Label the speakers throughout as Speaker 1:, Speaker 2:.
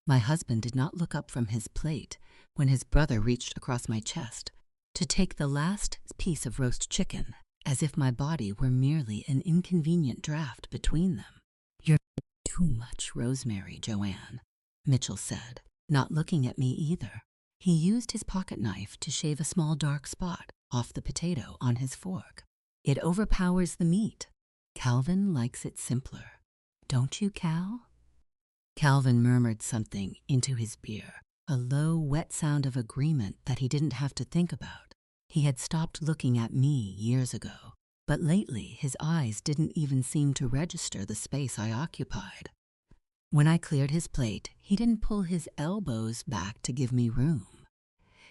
Speaker 1: My husband did not look up from his plate when his brother reached across my chest to take the last piece of roast chicken, as if my body were merely an inconvenient draft between them. "You're too much rosemary, Joanne," Mitchell said, not looking at me either. He used his pocket knife to shave a small dark spot off the potato on his fork. "It overpowers the meat. Calvin likes it simpler. Don't you, Cal?" Calvin murmured something into his beer, a low, wet sound of agreement that he didn't have to think about. He had stopped looking at me years ago, but lately his eyes didn't even seem to register the space I occupied. When I cleared his plate, he didn't pull his elbows back to give me room.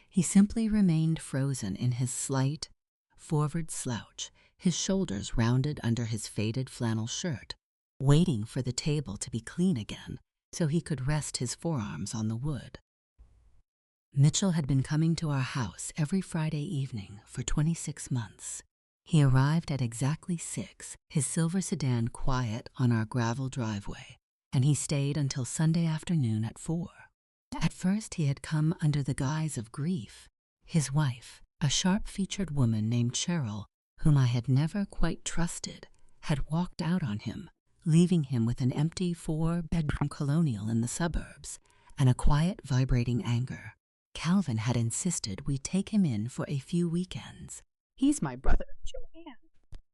Speaker 1: He simply remained frozen in his slight, forward slouch, his shoulders rounded under his faded flannel shirt, waiting for the table to be clean again so he could rest his forearms on the wood. Mitchell had been coming to our house every Friday evening for 26 months. He arrived at exactly 6, his silver sedan quiet on our gravel driveway, and he stayed until Sunday afternoon at 4. At first he had come under the guise of grief. His wife, a sharp-featured woman named Cheryl, whom I had never quite trusted, had walked out on him, leaving him with an empty 4-bedroom colonial in the suburbs and a quiet, vibrating anger. Calvin had insisted we take him in for a few weekends.
Speaker 2: "He's my brother, Joanne."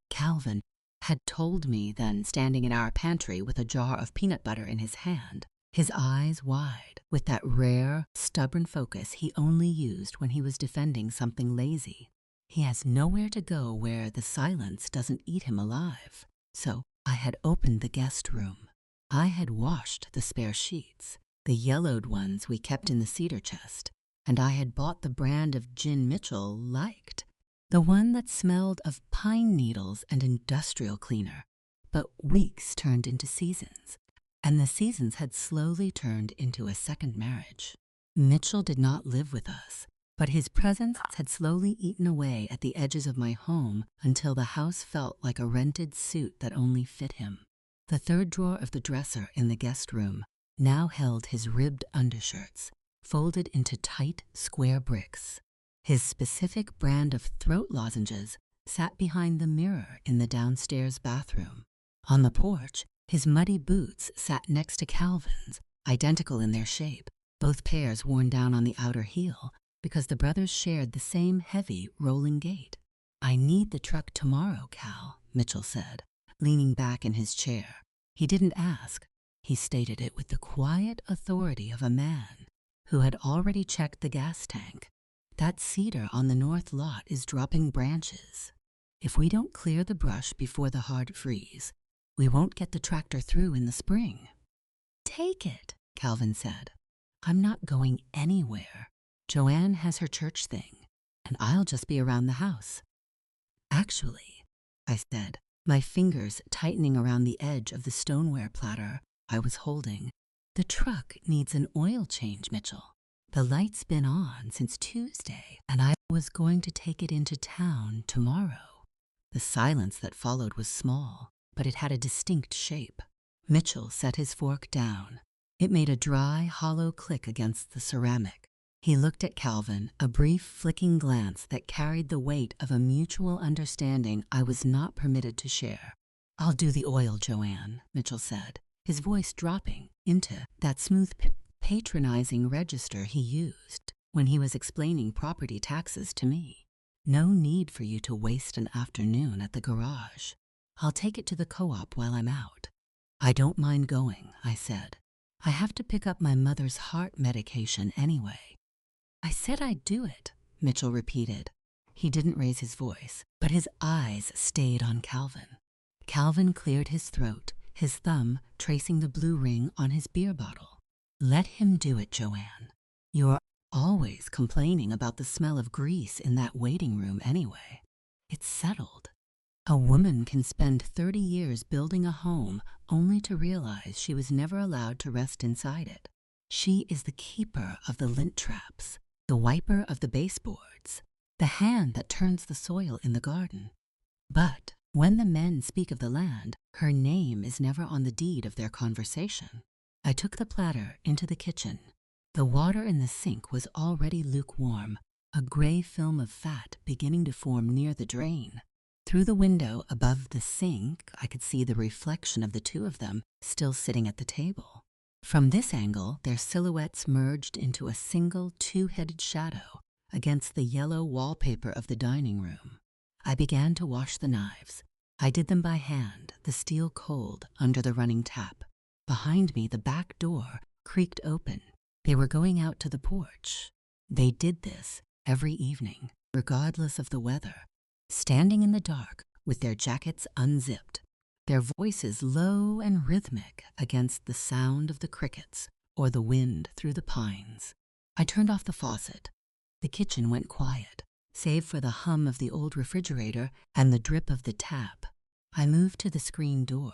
Speaker 1: Calvin had told me then, standing in our pantry with a jar of peanut butter in his hand, his eyes wide, with that rare, stubborn focus he only used when he was defending something lazy. He has nowhere to go where the silence doesn't eat him alive. So I had opened the guest room. I had washed the spare sheets, the yellowed ones we kept in the cedar chest, and I had bought the brand of gin Mitchell liked, the one that smelled of pine needles and industrial cleaner. But weeks turned into seasons, and the seasons had slowly turned into a second marriage. Mitchell did not live with us, but his presence had slowly eaten away at the edges of my home until the house felt like a rented suit that only fit him. The third drawer of the dresser in the guest room now held his ribbed undershirts, folded into tight, square bricks. His specific brand of throat lozenges sat behind the mirror in the downstairs bathroom. On the porch, his muddy boots sat next to Calvin's, identical in their shape, both pairs worn down on the outer heel, because the brothers shared the same heavy, rolling gait. "I need the truck tomorrow, Cal," Mitchell said, leaning back in his chair. He didn't ask. He stated it with the quiet authority of a man who had already checked the gas tank. "That cedar on the north lot is dropping branches. If we don't clear the brush before the hard freeze, we won't get the tractor through in the spring." "Take it," Calvin said. "I'm not going anywhere. Joanne has her church thing, and I'll just be around the house." "Actually," I said, my fingers tightening around the edge of the stoneware platter I was holding, "the truck needs an oil change, Mitchell. The light's been on since Tuesday, and I was going to take it into town tomorrow." The silence that followed was small, but it had a distinct shape. Mitchell set his fork down. It made a dry, hollow click against the ceramic. He looked at Calvin, a brief, flicking glance that carried the weight of a mutual understanding I was not permitted to share. "I'll do the oil, Joanne," Mitchell said, his voice dropping into that smooth, patronizing register he used when he was explaining property taxes to me. "No need for you to waste an afternoon at the garage. I'll take it to the co-op while I'm out." "I don't mind going," I said. "I have to pick up my mother's heart medication anyway." "I said I'd do it," Mitchell repeated. He didn't raise his voice, but his eyes stayed on Calvin. Calvin cleared his throat, his thumb tracing the blue ring on his beer bottle. "Let him do it, Joanne. You're always complaining about the smell of grease in that waiting room anyway. It's settled. A woman can spend 30 years building a home only to realize she was never allowed to rest inside it. She is the keeper of the lint traps, the wiper of the baseboards, the hand that turns the soil in the garden. But when the men speak of the land, her name is never on the deed of their conversation. I took the platter into the kitchen. The water in the sink was already lukewarm, a gray film of fat beginning to form near the drain. Through the window above the sink, I could see the reflection of the two of them still sitting at the table. From this angle, their silhouettes merged into a single two-headed shadow against the yellow wallpaper of the dining room. I began to wash the knives. I did them by hand, the steel cold under the running tap. Behind me, the back door creaked open. They were going out to the porch. They did this every evening, regardless of the weather, standing in the dark with their jackets unzipped, their voices low and rhythmic against the sound of the crickets or the wind through the pines. I turned off the faucet. The kitchen went quiet, save for the hum of the old refrigerator and the drip of the tap. I moved to the screen door,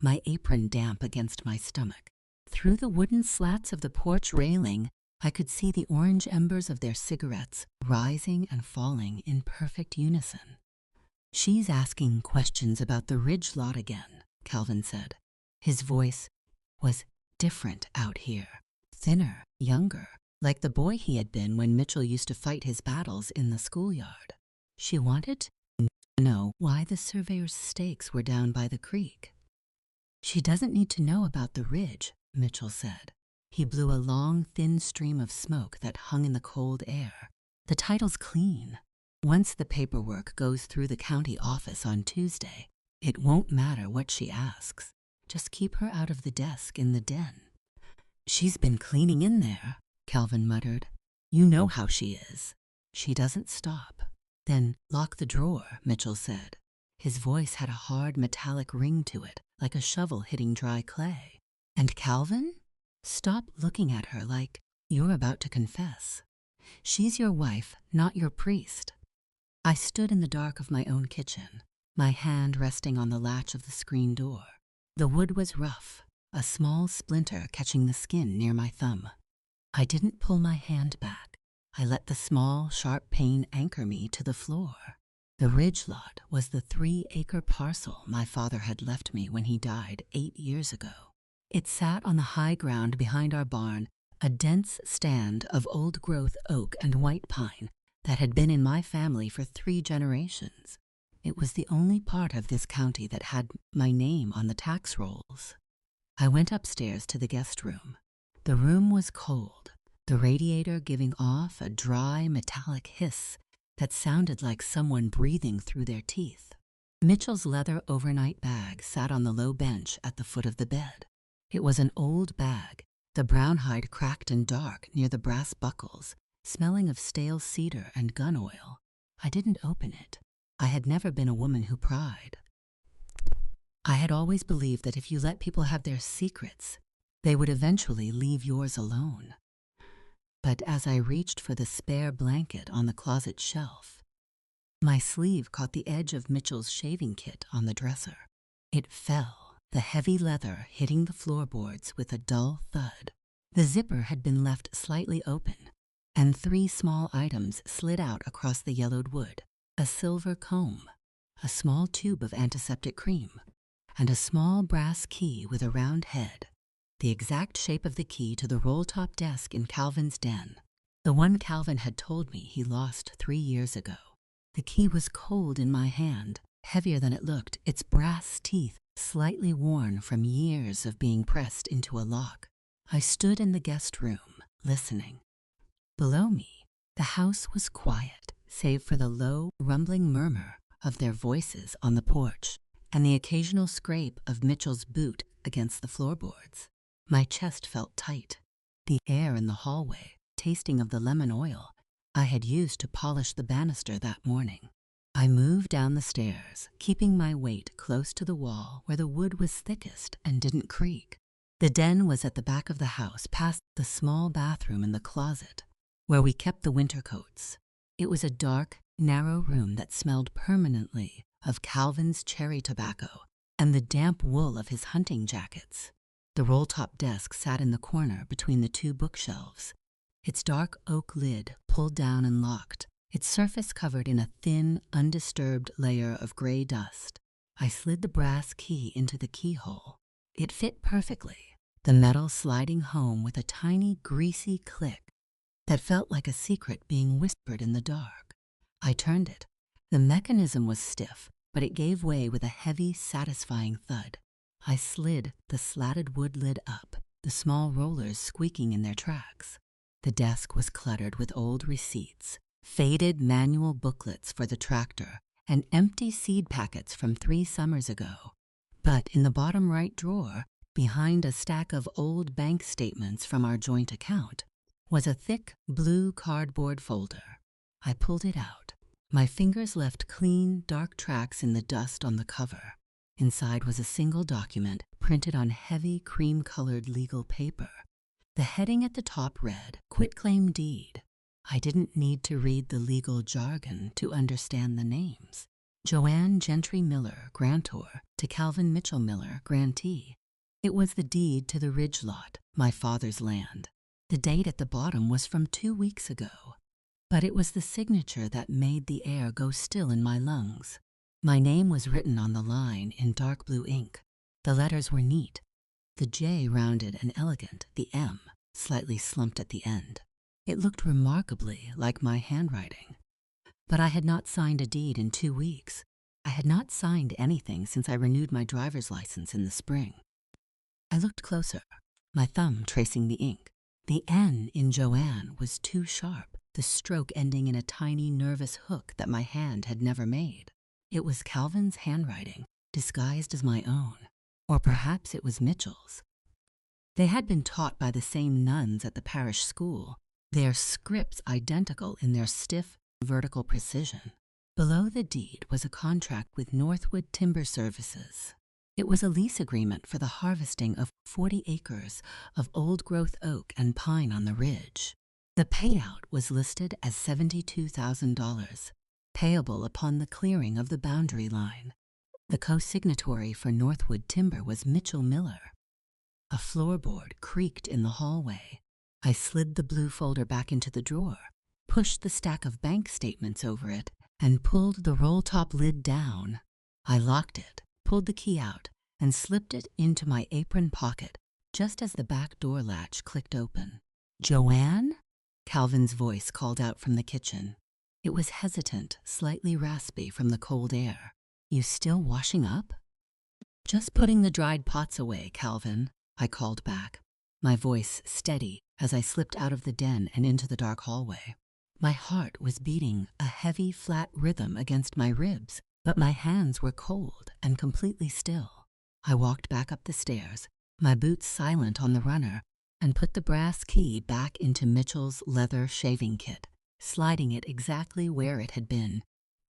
Speaker 1: my apron damp against my stomach. Through the wooden slats of the porch railing, I could see the orange embers of their cigarettes rising and falling in perfect unison. "She's asking questions about the ridge lot again," Calvin said. His voice was different out here, thinner, younger, like the boy he had been when Mitchell used to fight his battles in the schoolyard. She wanted to know why the surveyor's stakes were down by the creek. "She doesn't need to know about the ridge," Mitchell said. He blew a long, thin stream of smoke that hung in the cold air. "The title's clean. Once the paperwork goes through the county office on Tuesday, it won't matter what she asks. Just keep her out of the desk in the den." "She's been cleaning in there," Calvin muttered. "You know how she is. She doesn't stop." "Then lock the drawer," Mitchell said. His voice had a hard metallic ring to it, like a shovel hitting dry clay. "And Calvin? Stop looking at her like you're about to confess. She's your wife, not your priest." I stood in the dark of my own kitchen, my hand resting on the latch of the screen door. The wood was rough, a small splinter catching the skin near my thumb. I didn't pull my hand back. I let the small, sharp pain anchor me to the floor. The ridge lot was the 3-acre parcel my father had left me when he died 8 years ago. It sat on the high ground behind our barn, a dense stand of old-growth oak and white pine that had been in my family for 3 generations. It was the only part of this county that had my name on the tax rolls. I went upstairs to the guest room. The room was cold, the radiator giving off a dry, metallic hiss that sounded like someone breathing through their teeth. Mitchell's leather overnight bag sat on the low bench at the foot of the bed. It was an old bag, the brown hide cracked and dark near the brass buckles, smelling of stale cedar and gun oil. I didn't open it. I had never been a woman who pried. I had always believed that if you let people have their secrets, they would eventually leave yours alone. But as I reached for the spare blanket on the closet shelf, my sleeve caught the edge of Mitchell's shaving kit on the dresser. It fell, the heavy leather hitting the floorboards with a dull thud. The zipper had been left slightly open, and 3 small items slid out across the yellowed wood: a silver comb, a small tube of antiseptic cream, and a small brass key with a round head, the exact shape of the key to the roll-top desk in Calvin's den, the one Calvin had told me he lost 3 years ago. The key was cold in my hand, heavier than it looked, its brass teeth slightly worn from years of being pressed into a lock. I stood in the guest room, listening. Below me, the house was quiet, save for the low, rumbling murmur of their voices on the porch and the occasional scrape of Mitchell's boot against the floorboards. My chest felt tight, the air in the hallway tasting of the lemon oil I had used to polish the banister that morning. I moved down the stairs, keeping my weight close to the wall where the wood was thickest and didn't creak. The den was at the back of the house, past the small bathroom and the closet, where we kept the winter coats. It was a dark, narrow room that smelled permanently of Calvin's cherry tobacco and the damp wool of his hunting jackets. The roll-top desk sat in the corner between the 2 bookshelves, its dark oak lid pulled down and locked, its surface covered in a thin, undisturbed layer of gray dust. I slid the brass key into the keyhole. It fit perfectly, the metal sliding home with a tiny, greasy click that felt like a secret being whispered in the dark. I turned it. The mechanism was stiff, but it gave way with a heavy, satisfying thud. I slid the slatted wood lid up, the small rollers squeaking in their tracks. The desk was cluttered with old receipts, faded manual booklets for the tractor, and empty seed packets from 3 summers ago. But in the bottom right drawer, behind a stack of old bank statements from our joint account, was a thick blue cardboard folder. I pulled it out. My fingers left clean, dark tracks in the dust on the cover. Inside was a single document printed on heavy cream-colored legal paper. The heading at the top read, "Quitclaim Deed." I didn't need to read the legal jargon to understand the names. Joanne Gentry Miller, grantor, to Calvin Mitchell Miller, grantee. It was the deed to the ridge lot, my father's land. The date at the bottom was from 2 weeks ago. But it was the signature that made the air go still in my lungs. My name was written on the line in dark blue ink. The letters were neat. The J rounded and elegant, the M slightly slumped at the end. It looked remarkably like my handwriting. But I had not signed a deed in 2 weeks. I had not signed anything since I renewed my driver's license in the spring. I looked closer, my thumb tracing the ink. The N in Joanne was too sharp, the stroke ending in a tiny nervous hook that my hand had never made. It was Calvin's handwriting, disguised as my own. Or perhaps it was Mitchell's. They had been taught by the same nuns at the parish school, their scripts identical in their stiff, vertical precision. Below the deed was a contract with Northwood Timber Services. It was a lease agreement for the harvesting of 40 acres of old-growth oak and pine on the ridge. The payout was listed as $72,000, payable upon the clearing of the boundary line. The co-signatory for Northwood Timber was Mitchell Miller. A floorboard creaked in the hallway. I slid the blue folder back into the drawer, pushed the stack of bank statements over it, and pulled the roll-top lid down. I locked it, pulled the key out, and slipped it into my apron pocket just as the back door latch clicked open. "Joanne?" Calvin's voice called out from the kitchen. It was hesitant, slightly raspy from the cold air. "You still washing up?" "Just putting the dried pots away, Calvin," I called back, my voice steady as I slipped out of the den and into the dark hallway. My heart was beating a heavy, flat rhythm against my ribs, but my hands were cold and completely still. I walked back up the stairs, my boots silent on the runner, and put the brass key back into Mitchell's leather shaving kit, sliding it exactly where it had been,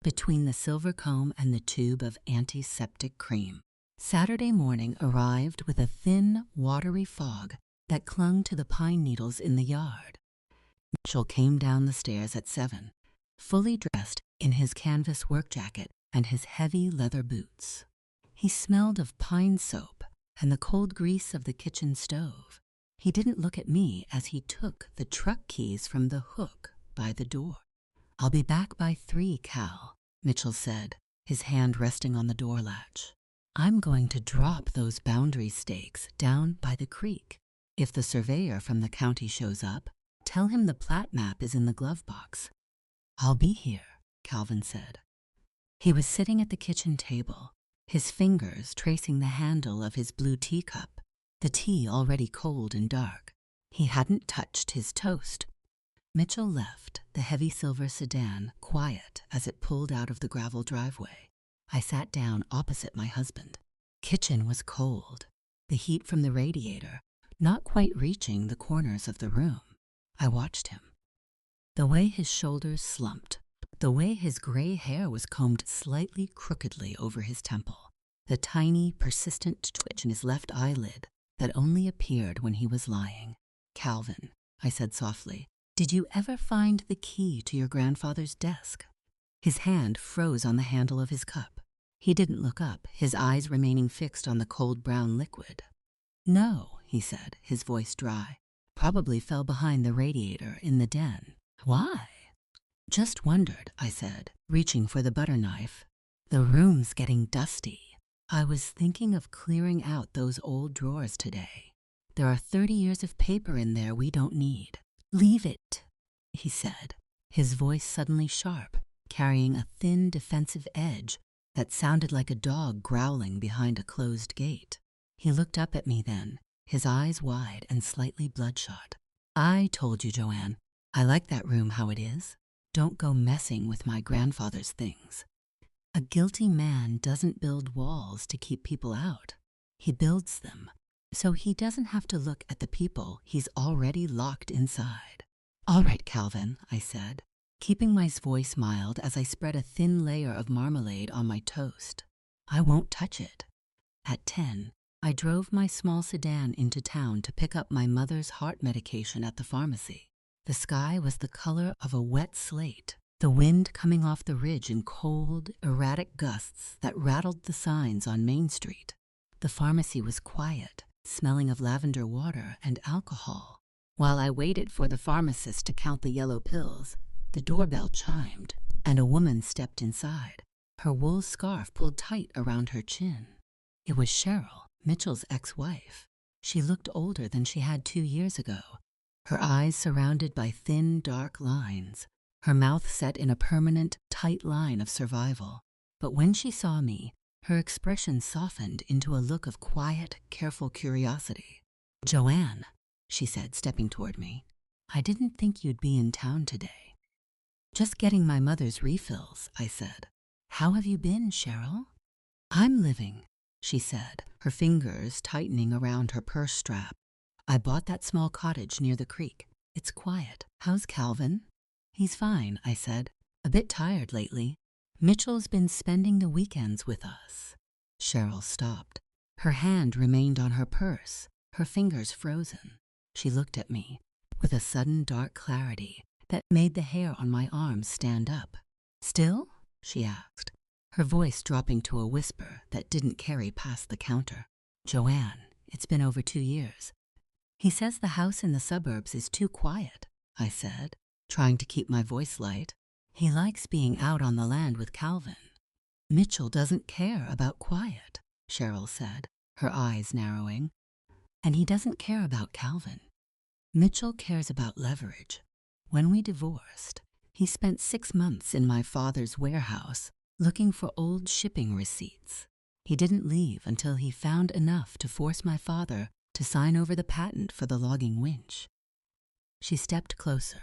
Speaker 1: between the silver comb and the tube of antiseptic cream. Saturday morning arrived with a thin, watery fog that clung to the pine needles in the yard. Mitchell came down the stairs at 7, fully dressed in his canvas work jacket and his heavy leather boots. He smelled of pine soap and the cold grease of the kitchen stove. He didn't look at me as he took the truck keys from the hook by the door. "I'll be back by 3, Cal," Mitchell said, his hand resting on the door latch. "I'm going to drop those boundary stakes down by the creek. If the surveyor from the county shows up, tell him the plat map is in the glove box." "I'll be here," Calvin said. He was sitting at the kitchen table, his fingers tracing the handle of his blue teacup, the tea already cold and dark. He hadn't touched his toast. Mitchell left the heavy silver sedan quiet as it pulled out of the gravel driveway. I sat down opposite my husband. Kitchen was cold, the heat from the radiator not quite reaching the corners of the room. I watched him. The way his shoulders slumped, the way his gray hair was combed slightly crookedly over his temple, the tiny, persistent twitch in his left eyelid that only appeared when he was lying. "Calvin," I said softly, "did you ever find the key to your grandfather's desk?" His hand froze on the handle of his cup. He didn't look up, his eyes remaining fixed on the cold brown liquid. "No," he said, his voice dry. "Probably fell behind the radiator in the den." "Why?" "Just wondered," I said, reaching for the butter knife. "The room's getting dusty. I was thinking of clearing out those old drawers today." There are 30 years of paper in there we don't need. Leave it, he said, his voice suddenly sharp, carrying a thin defensive edge that sounded like a dog growling behind a closed gate. He looked up at me then, his eyes wide and slightly bloodshot. I told you, Joanne, I like that room how it is. Don't go messing with my grandfather's things. A guilty man doesn't build walls to keep people out. He builds them, so he doesn't have to look at the people he's already locked inside. All right, Calvin, I said, keeping my voice mild as I spread a thin layer of marmalade on my toast. I won't touch it. At 10, I drove my small sedan into town to pick up my mother's heart medication at the pharmacy. The sky was the color of a wet slate, the wind coming off the ridge in cold, erratic gusts that rattled the signs on Main Street. The pharmacy was quiet, smelling of lavender water and alcohol. While I waited for the pharmacist to count the yellow pills, the doorbell chimed, and a woman stepped inside, her wool scarf pulled tight around her chin. It was Cheryl, Mitchell's ex-wife. She looked older than she had 2 years ago, her eyes surrounded by thin, dark lines, her mouth set in a permanent, tight line of survival. But when she saw me, her expression softened into a look of quiet, careful curiosity. Joanne, she said, stepping toward me, I didn't think you'd be in town today. Just getting my mother's refills, I said. How have you been, Cheryl? I'm living, she said, her fingers tightening around her purse strap. I bought that small cottage near the creek. It's quiet. How's Calvin? He's fine, I said. A bit tired lately. Mitchell's been spending the weekends with us. Cheryl stopped. Her hand remained on her purse, her fingers frozen. She looked at me with a sudden dark clarity that made the hair on my arms stand up. Still? She asked, her voice dropping to a whisper that didn't carry past the counter. Joanne, it's been over 2 years. He says the house in the suburbs is too quiet, I said, trying to keep my voice light. He likes being out on the land with Calvin. Mitchell doesn't care about quiet, Cheryl said, her eyes narrowing. And he doesn't care about Calvin. Mitchell cares about leverage. When we divorced, he spent 6 months in my father's warehouse looking for old shipping receipts. He didn't leave until he found enough to force my father to sign over the patent for the logging winch. She stepped closer,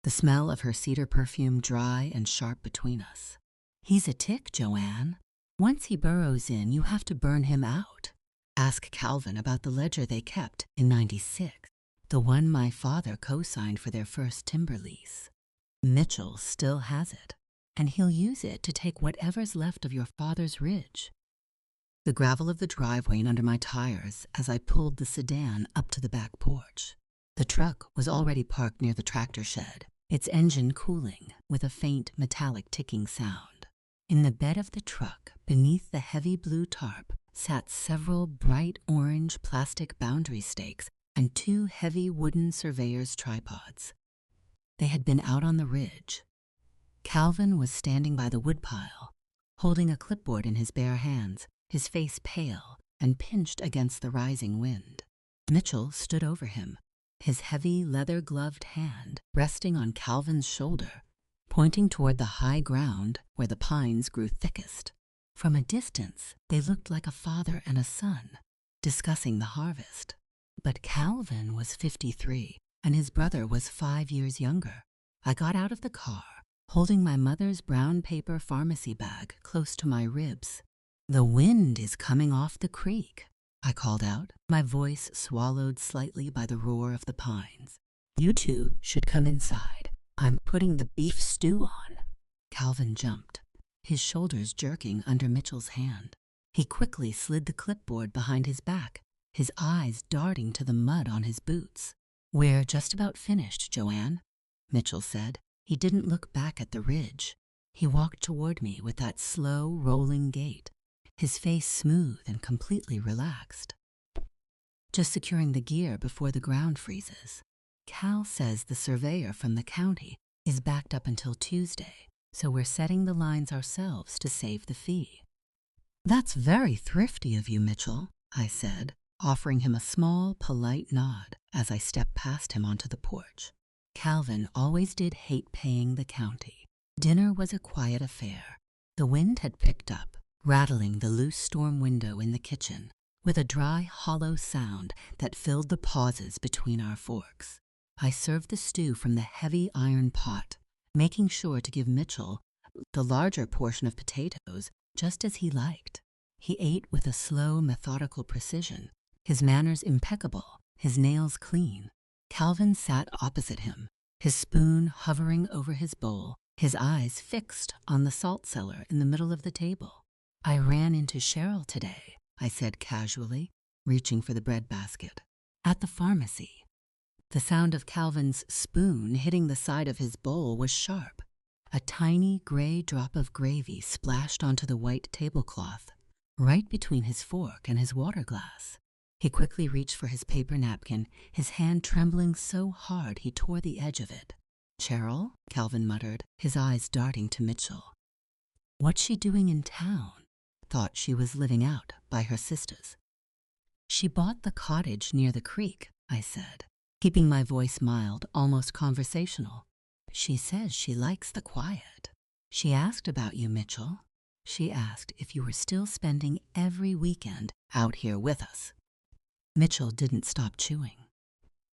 Speaker 1: the smell of her cedar perfume dry and sharp between us. He's a tick, Joanne. Once he burrows in, you have to burn him out. Ask Calvin about the ledger they kept in '96, the one my father co-signed for their first timber lease. Mitchell still has it, and he'll use it to take whatever's left of your father's ridge. The gravel of the driveway under my tires as I pulled the sedan up to the back porch. The truck was already parked near the tractor shed, its engine cooling with a faint metallic ticking sound. In the bed of the truck, beneath the heavy blue tarp, sat several bright orange plastic boundary stakes and 2 heavy wooden surveyor's tripods. They had been out on the ridge. Calvin was standing by the woodpile, holding a clipboard in his bare hands, his face pale and pinched against the rising wind. Mitchell stood over him, his heavy leather-gloved hand resting on Calvin's shoulder, pointing toward the high ground where the pines grew thickest. From a distance, they looked like a father and a son, discussing the harvest. But Calvin was 53, and his brother was 5 years younger. I got out of the car, holding my mother's brown paper pharmacy bag close to my ribs. The wind is coming off the creek, I called out, my voice swallowed slightly by the roar of the pines. You two should come inside. I'm putting the beef stew on. Calvin jumped, his shoulders jerking under Mitchell's hand. He quickly slid the clipboard behind his back, his eyes darting to the mud on his boots. We're just about finished, Joanne, Mitchell said. He didn't look back at the ridge. He walked toward me with that slow, rolling gait, his face smooth and completely relaxed. Just securing the gear before the ground freezes. Cal says the surveyor from the county is backed up until Tuesday, so we're setting the lines ourselves to save the fee. That's very thrifty of you, Mitchell, I said, offering him a small, polite nod as I stepped past him onto the porch. Calvin always did hate paying the county. Dinner was a quiet affair. The wind had picked up, rattling the loose storm window in the kitchen with a dry, hollow sound that filled the pauses between our forks. I served the stew from the heavy iron pot, making sure to give Mitchell the larger portion of potatoes just as he liked. He ate with a slow, methodical precision, his manners impeccable, his nails clean. Calvin sat opposite him, his spoon hovering over his bowl, his eyes fixed on the salt cellar in the middle of the table. "I ran into Cheryl today," I said casually, reaching for the bread basket. "At the pharmacy." The sound of Calvin's spoon hitting the side of his bowl was sharp. A tiny gray drop of gravy splashed onto the white tablecloth, right between his fork and his water glass. He quickly reached for his paper napkin, his hand trembling so hard he tore the edge of it. "Cheryl?" Calvin muttered, his eyes darting to Mitchell. "What's she doing in town?" Thought she was living out by her sisters. "She bought the cottage near the creek," I said, keeping my voice mild, almost conversational. "She says she likes the quiet. She asked about you, Mitchell. She asked if you were still spending every weekend out here with us." Mitchell didn't stop chewing.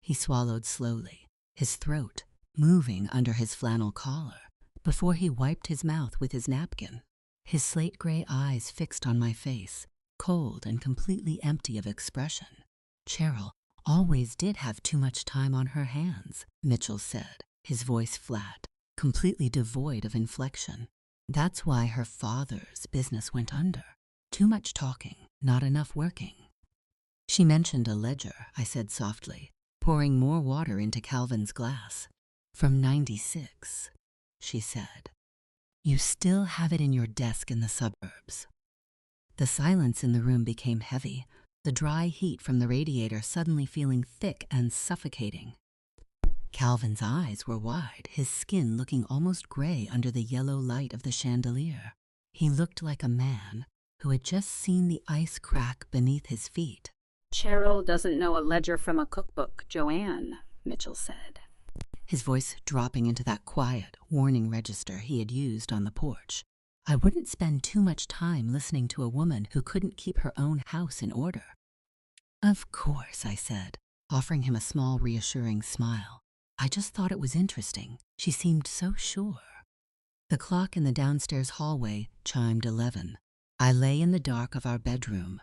Speaker 1: He swallowed slowly, his throat moving under his flannel collar, before he wiped his mouth with his napkin. His slate-gray eyes fixed on my face, cold and completely empty of expression. "Cheryl always did have too much time on her hands," Mitchell said, his voice flat, completely devoid of inflection. "That's why her father's business went under. Too much talking, not enough working." "She mentioned a ledger," I said softly, pouring more water into Calvin's glass. "From '96, she said. You still have it in your desk in the suburbs." The silence in the room became heavy, the dry heat from the radiator suddenly feeling thick and suffocating. Calvin's eyes were wide, his skin looking almost gray under the yellow light of the chandelier. He looked like a man who had just seen the ice crack beneath his feet.
Speaker 2: "Cheryl doesn't know a ledger from a cookbook, Joanne," Mitchell said.
Speaker 1: His voice dropping into that quiet, warning register he had used on the porch. I wouldn't spend too much time listening to a woman who couldn't keep her own house in order. "Of course," I said, offering him a small, reassuring smile. "I just thought it was interesting. She seemed so sure." The clock in the downstairs hallway chimed 11. I lay in the dark of our bedroom,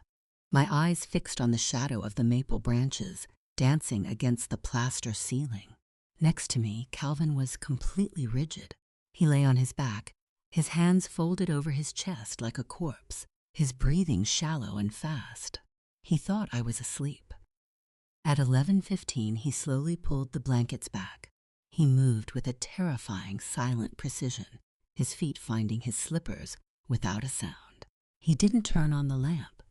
Speaker 1: my eyes fixed on the shadow of the maple branches, dancing against the plaster ceiling. Next to me, Calvin was completely rigid. He lay on his back, his hands folded over his chest like a corpse, his breathing shallow and fast. He thought I was asleep. At 11:15, he slowly pulled the blankets back. He moved with a terrifying, silent precision, his feet finding his slippers without a sound. He didn't turn on the lamp.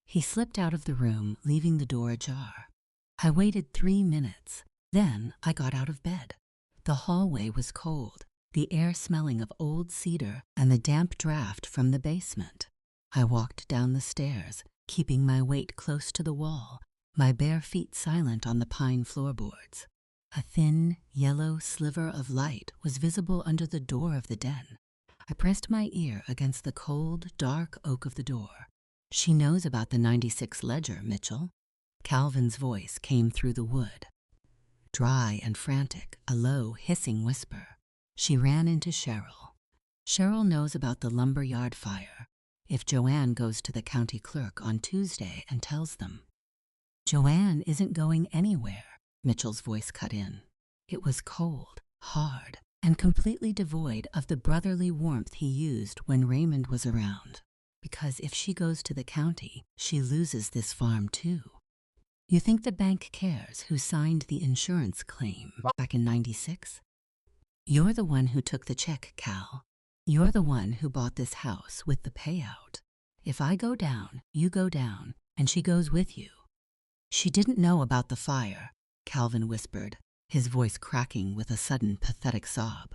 Speaker 1: He slipped out of the room, leaving the door ajar. I waited 3 minutes. Then I got out of bed. The hallway was cold, the air smelling of old cedar and the damp draft from the basement. I walked down the stairs, keeping my weight close to the wall, my bare feet silent on the pine floorboards. A thin, yellow sliver of light was visible under the door of the den. I pressed my ear against the cold, dark oak of the door. "She knows about the '96 ledger, Mitchell." Calvin's voice came through the wood. Dry and frantic, a low, hissing whisper. "She ran into Cheryl. Cheryl knows about the lumberyard fire. If Joanne goes to the county clerk on Tuesday and tells them." "Joanne isn't going anywhere," Mitchell's voice cut in. It was cold, hard, and completely devoid of the brotherly warmth he used when Raymond was around. "Because if she goes to the county, she loses this farm too. You think the bank cares who signed the insurance claim back in '96? You're the one who took the check, Cal. You're the one who bought this house with the payout. If I go down, you go down, and she goes with you." "She didn't know about the fire," Calvin whispered, his voice cracking with a sudden pathetic sob.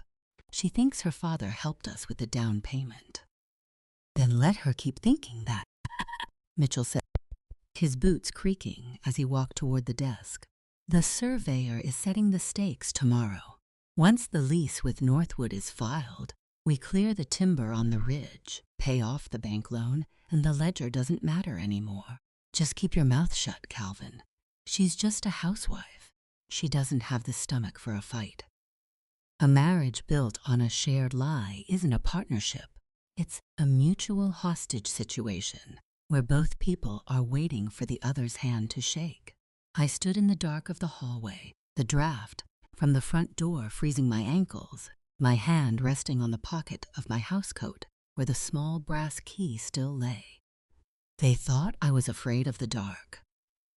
Speaker 1: "She thinks her father helped us with the down payment." "Then let her keep thinking that," Mitchell said. his boots creaking as he walked toward the desk. "The surveyor is setting the stakes tomorrow. Once the lease with Northwood is filed, we clear the timber on the ridge, pay off the bank loan, and the ledger doesn't matter anymore. Just keep your mouth shut, Calvin. She's just a housewife. She doesn't have the stomach for a fight." A marriage built on a shared lie isn't a partnership. It's a mutual hostage situation where both people are waiting for the other's hand to shake. I stood in the dark of the hallway, the draft from the front door freezing my ankles, my hand resting on the pocket of my housecoat where the small brass key still lay. They thought I was afraid of the dark.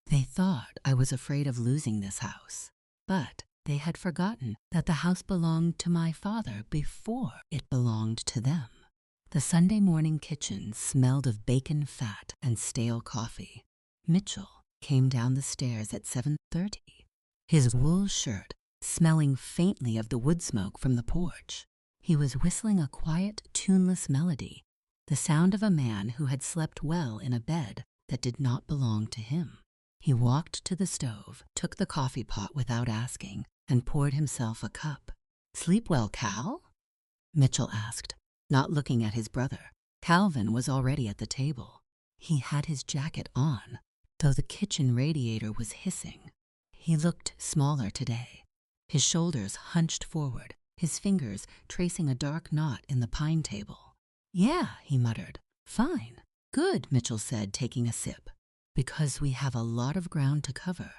Speaker 1: They thought I was afraid of losing this house. But they had forgotten that the house belonged to my father before it belonged to them. The Sunday morning kitchen smelled of bacon fat and stale coffee. Mitchell came down the stairs at 7:30, his wool shirt smelling faintly of the wood smoke from the porch. He was whistling a quiet, tuneless melody, the sound of a man who had slept well in a bed that did not belong to him. He walked to the stove, took the coffee pot without asking, and poured himself a cup. "Sleep well, Cal?" Mitchell asked, not looking at his brother. Calvin was already at the table. He had his jacket on, though the kitchen radiator was hissing. He looked smaller today, his shoulders hunched forward, his fingers tracing a dark knot in the pine table. "Yeah," he muttered. "Fine. Good," Mitchell said, taking a sip. "Because we have a lot of ground to cover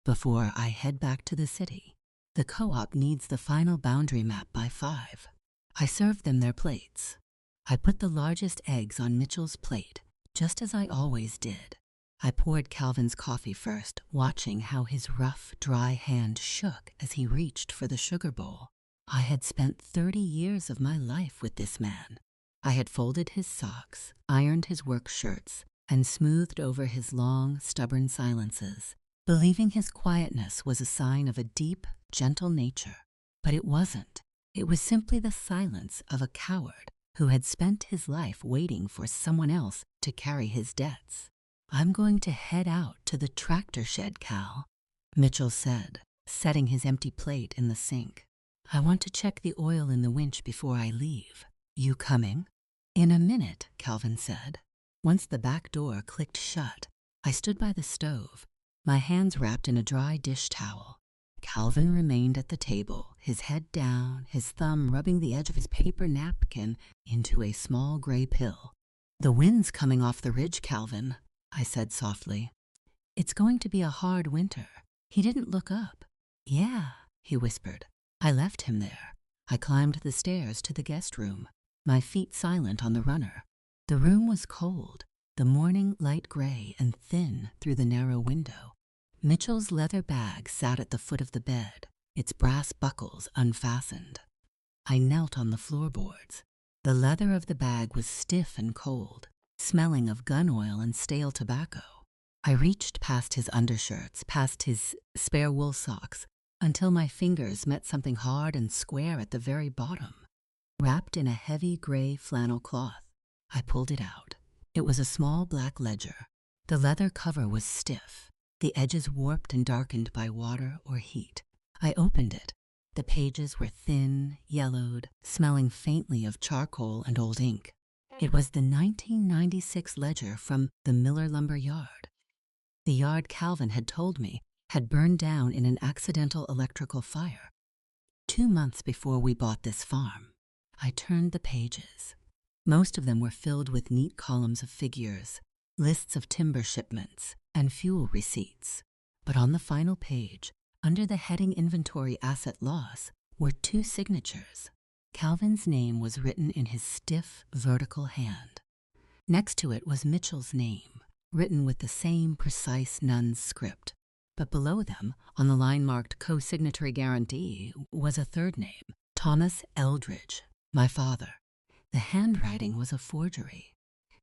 Speaker 1: before I head back to the city. The co-op needs the final boundary map by 5. I served them their plates. I put the largest eggs on Mitchell's plate, just as I always did. I poured Calvin's coffee first, watching how his rough, dry hand shook as he reached for the sugar bowl. I had spent 30 years of my life with this man. I had folded his socks, ironed his work shirts, and smoothed over his long, stubborn silences, believing his quietness was a sign of a deep, gentle nature. But it wasn't. It was simply the silence of a coward who had spent his life waiting for someone else to carry his debts. "I'm going to head out to the tractor shed, Cal," Mitchell said, setting his empty plate in the sink. "I want to check the oil in the winch before I leave. You coming?" "In a minute," Calvin said. Once the back door clicked shut, I stood by the stove, my hands wrapped in a dry dish towel. Calvin remained at the table, his head down, his thumb rubbing the edge of his paper napkin into a small gray pill. "The wind's coming off the ridge, Calvin," I said softly. "It's going to be a hard winter." He didn't look up. "Yeah," he whispered. I left him there. I climbed the stairs to the guest room, my feet silent on the runner. The room was cold, the morning light gray and thin through the narrow window. Mitchell's leather bag sat at the foot of the bed, its brass buckles unfastened. I knelt on the floorboards. The leather of the bag was stiff and cold, smelling of gun oil and stale tobacco. I reached past his undershirts, past his spare wool socks, until my fingers met something hard and square at the very bottom. Wrapped in a heavy gray flannel cloth, I pulled it out. It was a small black ledger. The leather cover was stiff, the edges warped and darkened by water or heat. I opened it. The pages were thin, yellowed, smelling faintly of charcoal and old ink. It was the 1996 ledger from the Miller lumber yard. The yard Calvin had told me had burned down in an accidental electrical fire 2 months before we bought this farm. I turned the pages. Most of them were filled with neat columns of figures, lists of timber shipments, and fuel receipts. But on the final page, under the heading Inventory Asset Loss, were 2 signatures. Calvin's name was written in his stiff, vertical hand. Next to it was Mitchell's name, written with the same precise nun's script. But below them, on the line marked Co-Signatory Guarantee, was a third name, Thomas Eldridge, my father. The handwriting was a forgery.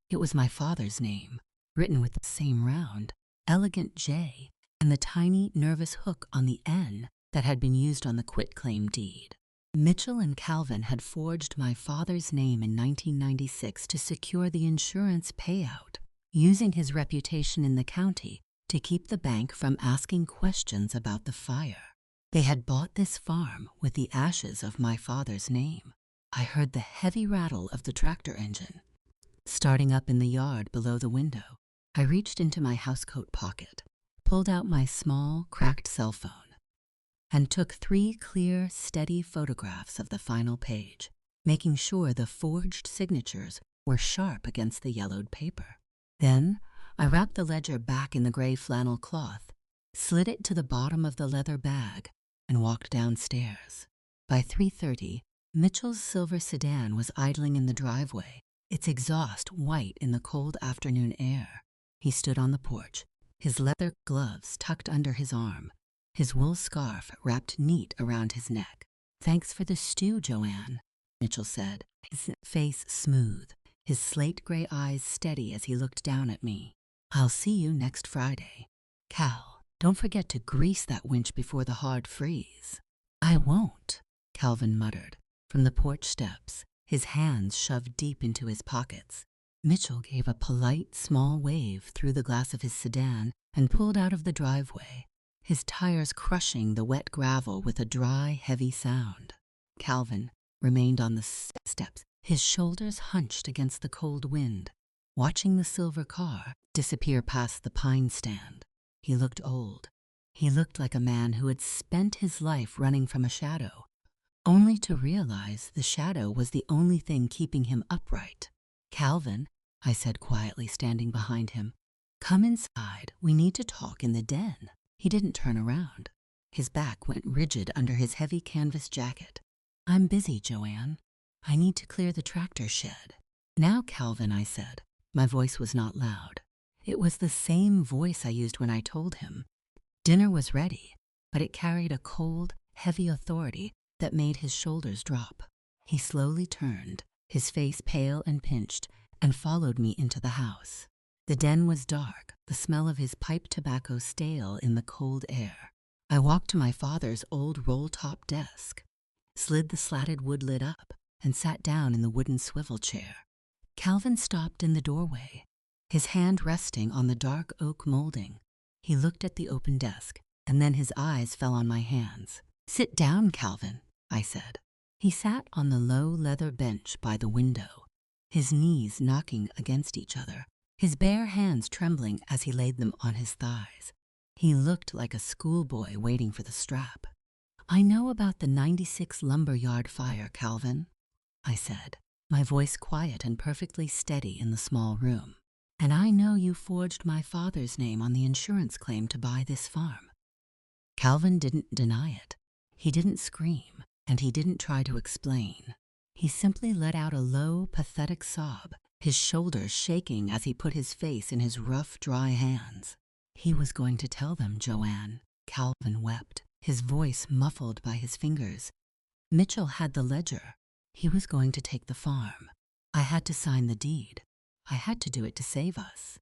Speaker 1: It was my father's name, written with the same round, elegant J, and the tiny, nervous hook on the N that had been used on the quitclaim deed. Mitchell and Calvin had forged my father's name in 1996 to secure the insurance payout. using his reputation in the county to keep the bank from asking questions about the fire. They had bought this farm with the ashes of my father's name. I heard the heavy rattle of the tractor engine starting up in the yard below the window. I reached into my housecoat pocket, pulled out my small, cracked cell phone, and took 3 clear, steady photographs of the final page, making sure the forged signatures were sharp against the yellowed paper. Then I wrapped the ledger back in the gray flannel cloth, slid it to the bottom of the leather bag, and walked downstairs. By 3:30, Mitchell's silver sedan was idling in the driveway, its exhaust white in the cold afternoon air. He stood on the porch, his leather gloves tucked under his arm, his wool scarf wrapped neat around his neck. "Thanks for the stew, Joanne," Mitchell said, his face smooth, his slate-gray eyes steady as he looked down at me. "I'll see you next Friday. Cal, don't forget to grease that winch before the hard freeze." "I won't," Calvin muttered from the porch steps, his hands shoved deep into his pockets. Mitchell gave a polite, small wave through the glass of his sedan and pulled out of the driveway, his tires crushing the wet gravel with a dry, heavy sound. Calvin remained on the steps, his shoulders hunched against the cold wind, watching the silver car disappear past the pine stand. He looked old. He looked like a man who had spent his life running from a shadow, only to realize the shadow was the only thing keeping him upright. "Calvin," I said quietly, standing behind him, "come inside. We need to talk in the den." He didn't turn around. His back went rigid under his heavy canvas jacket. "I'm busy, Joanne. I need to clear the tractor shed." "Now, Calvin," I said. My voice was not loud. It was the same voice I used when I told him. Dinner was ready, but it carried a cold, heavy authority that made his shoulders drop. He slowly turned, his face pale and pinched, and followed me into the house. The den was dark, the smell of his pipe tobacco stale in the cold air. I walked to my father's old roll-top desk, slid the slatted wood lid up, and sat down in the wooden swivel chair. Calvin stopped in the doorway, his hand resting on the dark oak molding. He looked at the open desk, and then his eyes fell on my hands. "Sit down, Calvin," I said. He sat on the low leather bench by the window, his knees knocking against each other, his bare hands trembling as he laid them on his thighs. He looked like a schoolboy waiting for the strap. "I know about the 96 lumberyard fire, Calvin," I said, my voice quiet and perfectly steady in the small room. "And I know you forged my father's name on the insurance claim to buy this farm." Calvin didn't deny it. He didn't scream, and he didn't try to explain. He simply let out a low, pathetic sob, his shoulders shaking as he put his face in his rough, dry hands. "He was going to tell them, Joanne." Calvin wept, his voice muffled by his fingers. "Mitchell had the ledger. He was going to take the farm. I had to sign the deed. I had to do it to save us."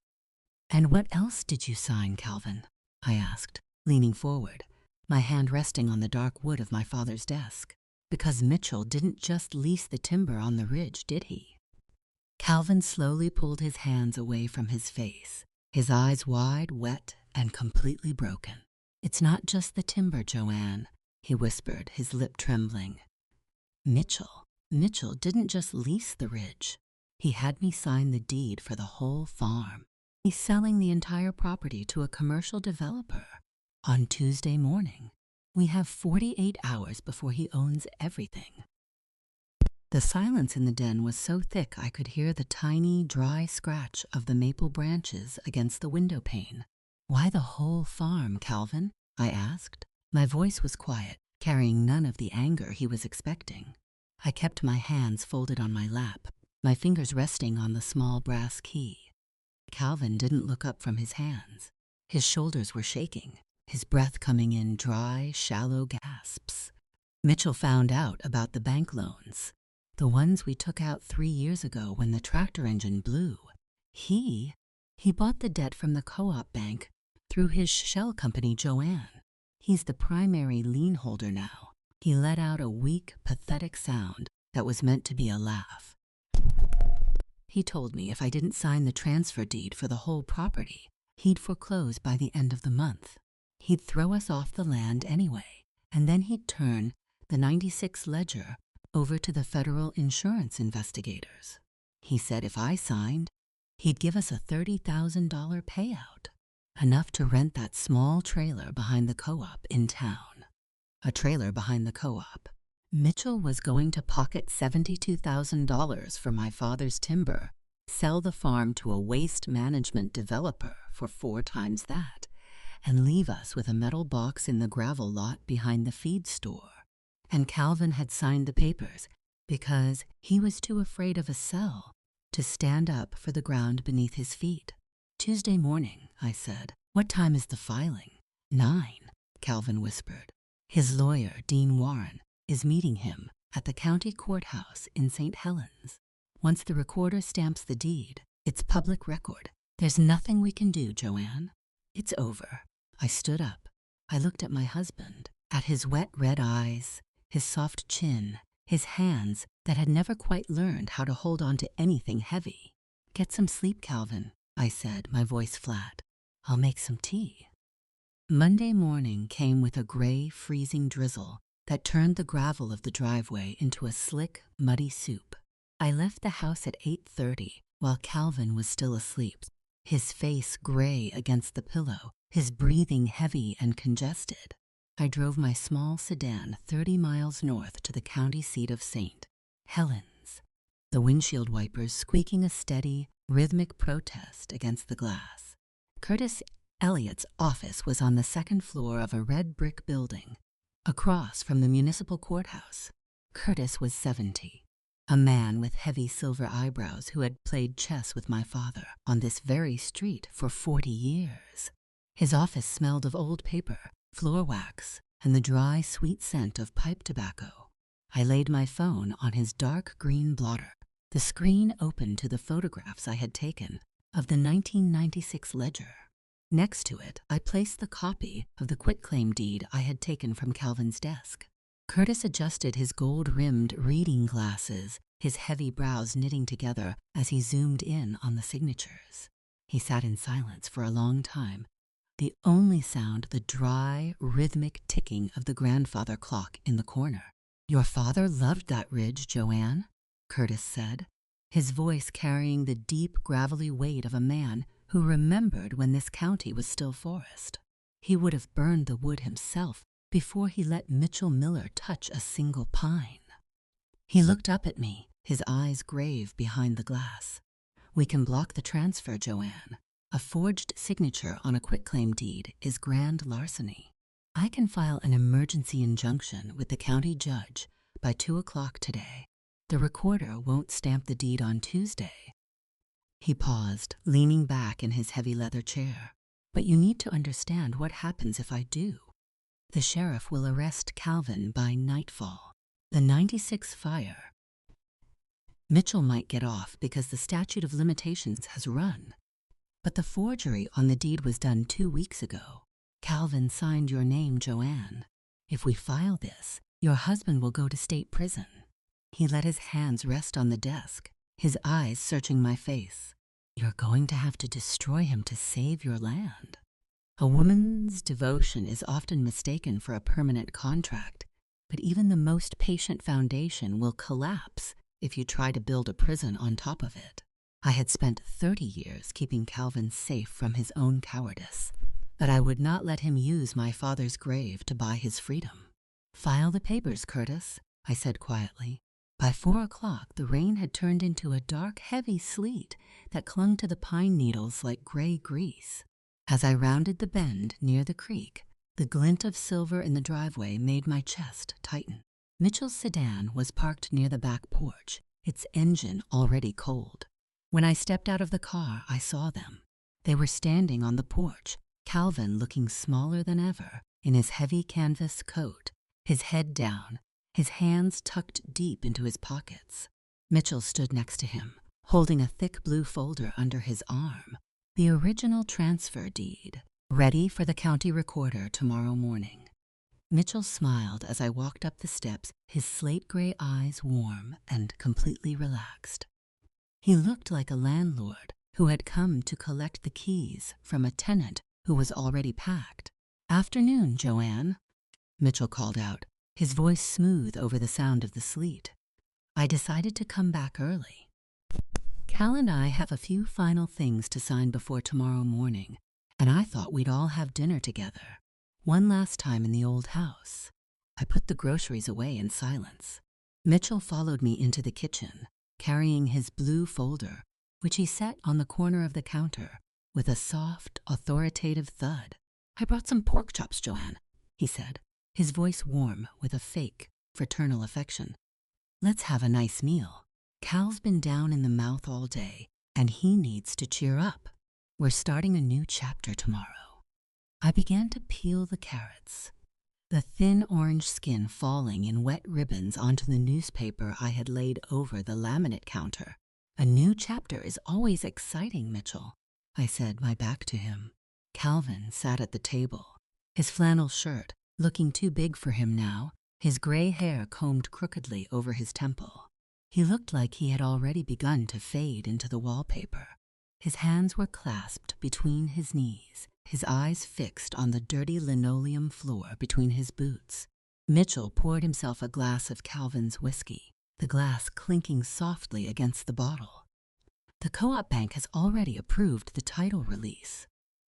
Speaker 1: "And what else did you sign, Calvin?" I asked, leaning forward, my hand resting on the dark wood of my father's desk. "Because Mitchell didn't just lease the timber on the ridge, did he?" Calvin slowly pulled his hands away from his face, his eyes wide, wet, and completely broken. "It's not just the timber, Joanne," he whispered, his lip trembling. Mitchell didn't just lease the ridge. He had me sign the deed for the whole farm. He's selling the entire property to a commercial developer on Tuesday morning. We have 48 hours before he owns everything." The silence in the den was so thick I could hear the tiny, dry scratch of the maple branches against the window pane. "Why the whole farm, Calvin?" I asked. My voice was quiet, carrying none of the anger he was expecting. I kept my hands folded on my lap, my fingers resting on the small brass key. Calvin didn't look up from his hands. His shoulders were shaking, his breath coming in dry, shallow gasps. "Mitchell found out about the bank loans, the ones we took out 3 years ago when the tractor engine blew. He bought the debt from the co-op bank through his shell company, Joanne. He's the primary lien holder now." He let out a weak, pathetic sound that was meant to be a laugh. He told me if I didn't sign the transfer deed for the whole property, he'd foreclose by the end of the month. He'd throw us off the land anyway, and then he'd turn the 96 ledger over to the federal insurance investigators. He said if I signed, he'd give us a $30,000 payout, enough to rent that small trailer behind the co-op in town. A trailer behind the co-op. Mitchell was going to pocket $72,000 for my father's timber, sell the farm to a waste management developer for 4 times that, and leave us with a metal box in the gravel lot behind the feed store. And Calvin had signed the papers because he was too afraid of a cell to stand up for the ground beneath his feet. Tuesday morning, I said. What time is the filing? 9, Calvin whispered. His lawyer, Dean Warren, is meeting him at the county courthouse in St. Helens. Once the recorder stamps the deed, it's public record. There's nothing we can do, Joanne. It's over. I stood up. I looked at my husband, at his wet red eyes, his soft chin, his hands that had never quite learned how to hold on to anything heavy. Get some sleep, Calvin, I said, my voice flat. I'll make some tea. Monday morning came with a gray, freezing drizzle that turned the gravel of the driveway into a slick, muddy soup. I left the house at 8:30 while Calvin was still asleep, his face gray against the pillow, his breathing heavy and congested. I drove my small sedan 30 miles north to the county seat of St. Helens, the windshield wipers squeaking a steady, rhythmic protest against the glass. Curtis Elliott's office was on the 2nd floor of a red brick building, across from the municipal courthouse. Curtis was 70, a man with heavy silver eyebrows who had played chess with my father on this very street for 40 years. His office smelled of old paper, floor wax, and the dry, sweet scent of pipe tobacco. I laid my phone on his dark green blotter. The screen opened to the photographs I had taken of the 1996 ledger. Next to it, I placed the copy of the quitclaim deed I had taken from Calvin's desk. Curtis adjusted his gold-rimmed reading glasses, his heavy brows knitting together as he zoomed in on the signatures. He sat in silence for a long time, the only sound the dry, rhythmic ticking of the grandfather clock in the corner. Your father loved that ridge, Joanne, Curtis said, his voice carrying the deep, gravelly weight of a man who remembered when this county was still forest. He would have burned the wood himself before he let Mitchell Miller touch a single pine. He looked up at me, his eyes grave behind the glass. We can block the transfer, Joanne. A forged signature on a quitclaim deed is grand larceny. I can file an emergency injunction with the county judge by 2 o'clock today. The recorder won't stamp the deed on Tuesday. He paused, leaning back in his heavy leather chair. But you need to understand what happens if I do. The sheriff will arrest Calvin by nightfall. The 96 fire. Mitchell might get off because the statute of limitations has run. But the forgery on the deed was done 2 weeks ago. Calvin signed your name, Joanne. If we file this, your husband will go to state prison. He let his hands rest on the desk, his eyes searching my face. You're going to have to destroy him to save your land. A woman's devotion is often mistaken for a permanent contract, but even the most patient foundation will collapse if you try to build a prison on top of it. I had spent 30 years keeping Calvin safe from his own cowardice, but I would not let him use my father's grave to buy his freedom. File the papers, Curtis, I said quietly. By 4 o'clock, the rain had turned into a dark, heavy sleet that clung to the pine needles like gray grease. As I rounded the bend near the creek, the glint of silver in the driveway made my chest tighten. Mitchell's sedan was parked near the back porch, its engine already cold. When I stepped out of the car, I saw them. They were standing on the porch, Calvin looking smaller than ever in his heavy canvas coat, his head down, his hands tucked deep into his pockets. Mitchell stood next to him, holding a thick blue folder under his arm, the original transfer deed, ready for the county recorder tomorrow morning. Mitchell smiled as I walked up the steps, his slate-gray eyes warm and completely relaxed. He looked like a landlord who had come to collect the keys from a tenant who was already packed. "Afternoon, Joanne," Mitchell called out, his voice smooth over the sound of the sleet. I decided to come back early. Cal and I have a few final things to sign before tomorrow morning, and I thought we'd all have dinner together, one last time in the old house. I put the groceries away in silence. Mitchell followed me into the kitchen, carrying his blue folder, which he set on the corner of the counter with a soft, authoritative thud. "I brought some pork chops, Joanne," he said, his voice warm with a fake, fraternal affection. "Let's have a nice meal. Cal's been down in the mouth all day, and he needs to cheer up. We're starting a new chapter tomorrow." I began to peel the carrots, the thin orange skin falling in wet ribbons onto the newspaper I had laid over the laminate counter. "A new chapter is always exciting, Mitchell," I said, my back to him. Calvin sat at the table, his flannel shirt looking too big for him now, his gray hair combed crookedly over his temple. He looked like he had already begun to fade into the wallpaper. His hands were clasped between his knees, his eyes fixed on the dirty linoleum floor between his boots. Mitchell poured himself a glass of Calvin's whiskey, the glass clinking softly against the bottle. "The Co-op Bank has already approved the title release.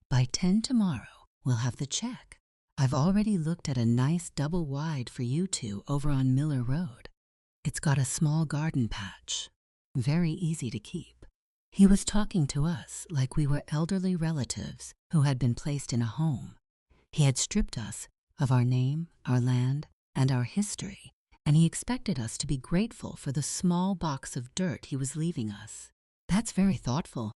Speaker 1: By 10 tomorrow, we'll have the check. I've already looked at a nice double wide for you two over on Miller Road. It's got a small garden patch, very easy to keep." He was talking to us like we were elderly relatives who had been placed in a home. He had stripped us of our name, our land, and our history, and he expected us to be grateful for the small box of dirt he was leaving us. "That's very thoughtful,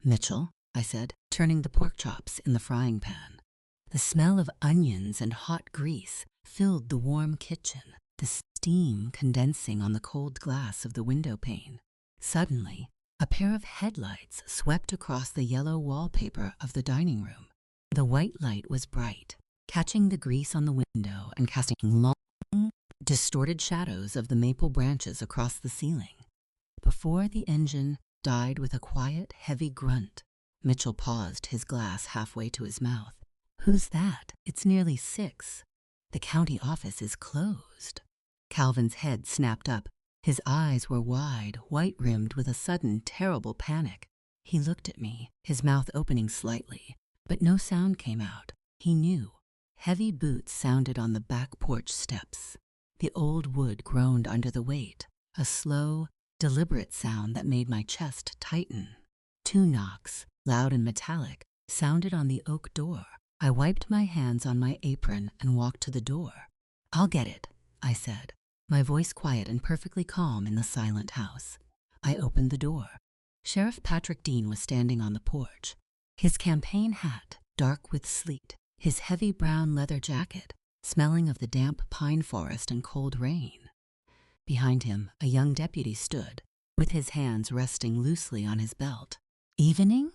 Speaker 1: Mitchell," I said, turning the pork chops in the frying pan. The smell of onions and hot grease filled the warm kitchen, the steam condensing on the cold glass of the window pane. Suddenly, a pair of headlights swept across the yellow wallpaper of the dining room. The white light was bright, catching the grease on the window and casting long, distorted shadows of the maple branches across the ceiling. Before the engine died with a quiet, heavy grunt, Mitchell paused, his glass halfway to his mouth. "Who's that? It's nearly 6. The county office is closed." Calvin's head snapped up. His eyes were wide, white-rimmed with a sudden, terrible panic. He looked at me, his mouth opening slightly, but no sound came out. He knew. Heavy boots sounded on the back porch steps. The old wood groaned under the weight, a slow, deliberate sound that made my chest tighten. 2 knocks, loud and metallic, sounded on the oak door. I wiped my hands on my apron and walked to the door. "I'll get it," I said, my voice quiet and perfectly calm in the silent house. I opened the door. Sheriff Patrick Dean was standing on the porch, his campaign hat dark with sleet, his heavy brown leather jacket smelling of the damp pine forest and cold rain. Behind him, a young deputy stood, with his hands resting loosely on his belt. "Evening,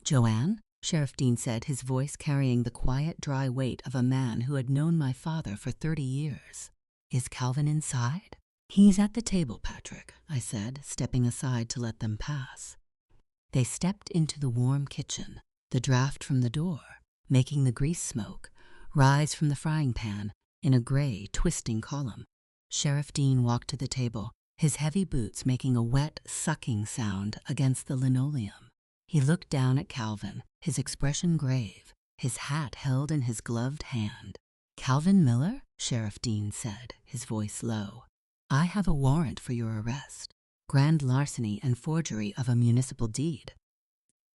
Speaker 1: Joanne?" Sheriff Dean said, his voice carrying the quiet, dry weight of a man who had known my father for 30 years. "Is Calvin inside?" "He's at the table, Patrick," I said, stepping aside to let them pass. They stepped into the warm kitchen, the draft from the door, making the grease smoke rise from the frying pan in a gray, twisting column. Sheriff Dean walked to the table, his heavy boots making a wet, sucking sound against the linoleum. He looked down at Calvin, his expression grave, his hat held in his gloved hand. "Calvin Miller?" Sheriff Dean said, his voice low. "I have a warrant for your arrest. Grand larceny and forgery of a municipal deed."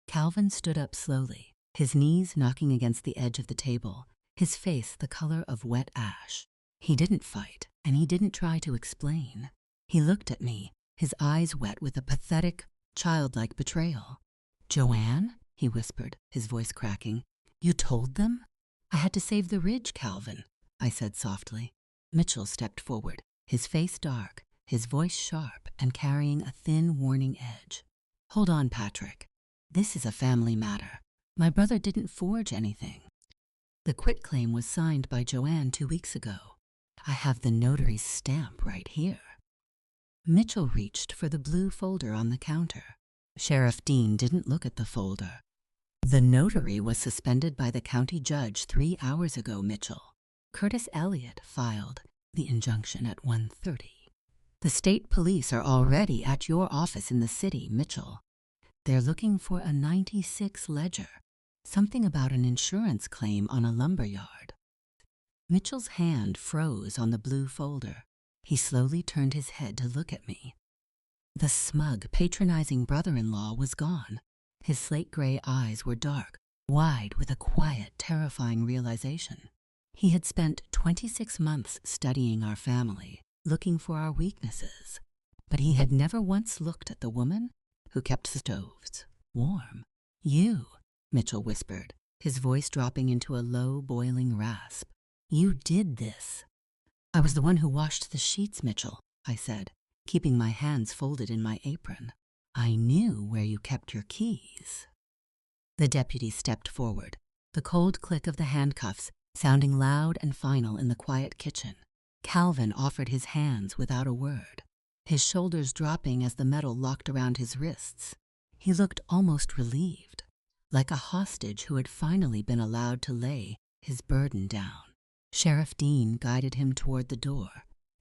Speaker 1: Calvin stood up slowly, his knees knocking against the edge of the table, his face the color of wet ash. He didn't fight, and he didn't try to explain. He looked at me, his eyes wet with a pathetic, childlike betrayal. "Joanne?" he whispered, his voice cracking. "You told them?" "I had to save the ridge, Calvin," I said softly. Mitchell stepped forward, his face dark, his voice sharp and carrying a thin warning edge. "Hold on, Patrick. This is a family matter. My brother didn't forge anything. The quitclaim was signed by Joanne 2 weeks ago. I have the notary's stamp right here." Mitchell reached for the blue folder on the counter. Sheriff Dean didn't look at the folder. The notary was suspended by the county judge 3 hours ago, Mitchell. Curtis Elliott filed the injunction at 1:30. The state police are already at your office in the city, Mitchell. They're looking for a 96 ledger, something about an insurance claim on a lumber yard. Mitchell's hand froze on the blue folder. He slowly turned his head to look at me. The smug, patronizing brother-in-law was gone. His slate-gray eyes were dark, wide with a quiet, terrifying realization. He had spent 26 months studying our family, looking for our weaknesses, but he had never once looked at the woman who kept the stoves warm. You, Mitchell whispered, his voice dropping into a low, boiling rasp. You did this. I was the one who washed the sheets, Mitchell, I said, keeping my hands folded in my apron. I knew where you kept your keys. The deputy stepped forward, the cold click of the handcuffs sounding loud and final in the quiet kitchen. Calvin offered his hands without a word, his shoulders dropping as the metal locked around his wrists. He looked almost relieved, like a hostage who had finally been allowed to lay his burden down. Sheriff Dean guided him toward the door,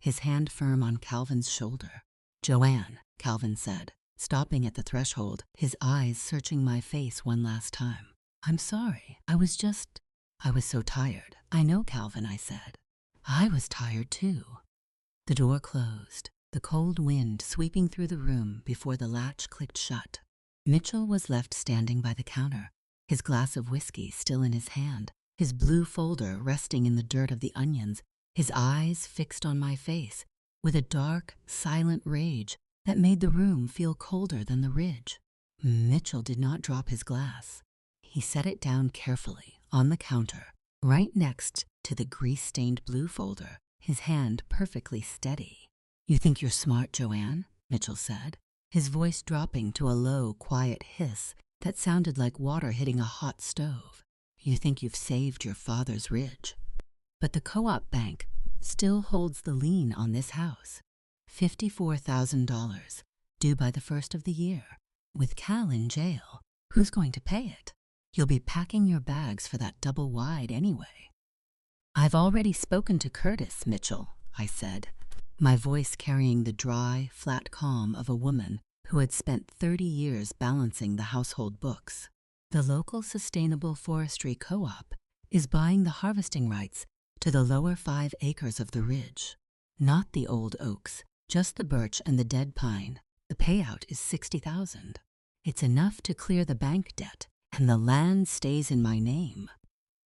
Speaker 1: his hand firm on Calvin's shoulder. Joanne, Calvin said, stopping at the threshold, his eyes searching my face one last time. I'm sorry, I was so tired. I know, Calvin, I said. I was tired too. The door closed, the cold wind sweeping through the room before the latch clicked shut. Mitchell was left standing by the counter, his glass of whiskey still in his hand, his blue folder resting in the dirt of the onions, his eyes fixed on my face with a dark, silent rage that made the room feel colder than the ridge. Mitchell did not drop his glass. He set it down carefully on the counter, right next to the grease-stained blue folder, his hand perfectly steady. You think you're smart, Joanne? Mitchell said, his voice dropping to a low, quiet hiss that sounded like water hitting a hot stove. You think you've saved your father's ridge. But the co-op bank still holds the lien on this house. $54,000, due by the first of the year. With Cal in jail, who's going to pay it? You'll be packing your bags for that double wide anyway. I've already spoken to Curtis, Mitchell, I said, my voice carrying the dry, flat calm of a woman who had spent 30 years balancing the household books. The local sustainable forestry co-op is buying the harvesting rights to the lower 5 acres of the ridge. Not the old oaks, just the birch and the dead pine. The payout is $60,000. It's enough to clear the bank debt, and the land stays in my name.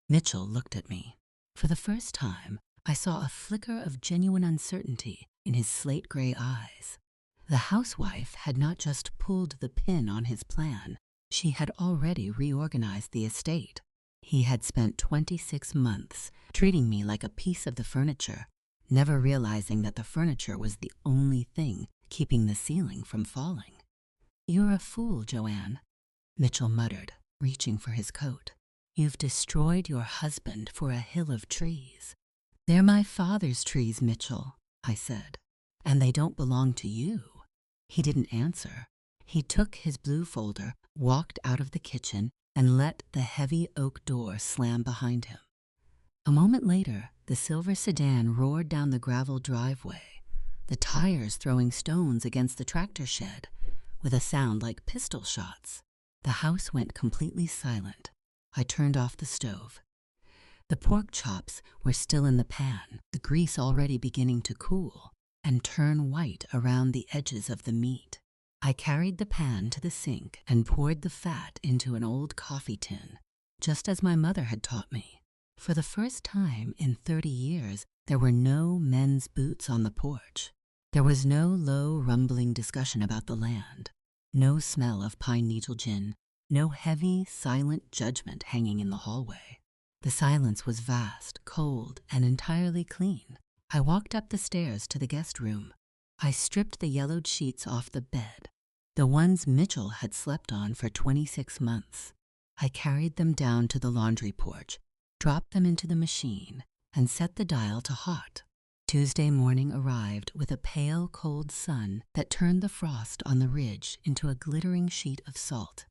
Speaker 1: Mitchell looked at me. For the first time, I saw a flicker of genuine uncertainty in his slate-gray eyes. The housewife had not just pulled the pin on his plan. She had already reorganized the estate. He had spent 26 months treating me like a piece of the furniture, never realizing that the furniture was the only thing keeping the ceiling from falling. You're a fool, Joanne, Mitchell muttered, reaching for his coat. You've destroyed your husband for a hill of trees. They're my father's trees, Mitchell, I said, and they don't belong to you. He didn't answer. He took his blue folder, walked out of the kitchen, and let the heavy oak door slam behind him. A moment later, the silver sedan roared down the gravel driveway, the tires throwing stones against the tractor shed, with a sound like pistol shots. The house went completely silent. I turned off the stove. The pork chops were still in the pan, the grease already beginning to cool and turn white around the edges of the meat. I carried the pan to the sink and poured the fat into an old coffee tin, just as my mother had taught me. For the first time in 30 years, there were no men's boots on the porch. There was no low, rumbling discussion about the land, no smell of pine needle gin, no heavy, silent judgment hanging in the hallway. The silence was vast, cold, and entirely clean. I walked up the stairs to the guest room. I stripped the yellowed sheets off the bed, the ones Mitchell had slept on for 26 months. I carried them down to the laundry porch, dropped them into the machine, and set the dial to hot. Tuesday morning arrived with a pale, cold sun that turned the frost on the ridge into a glittering sheet of salt.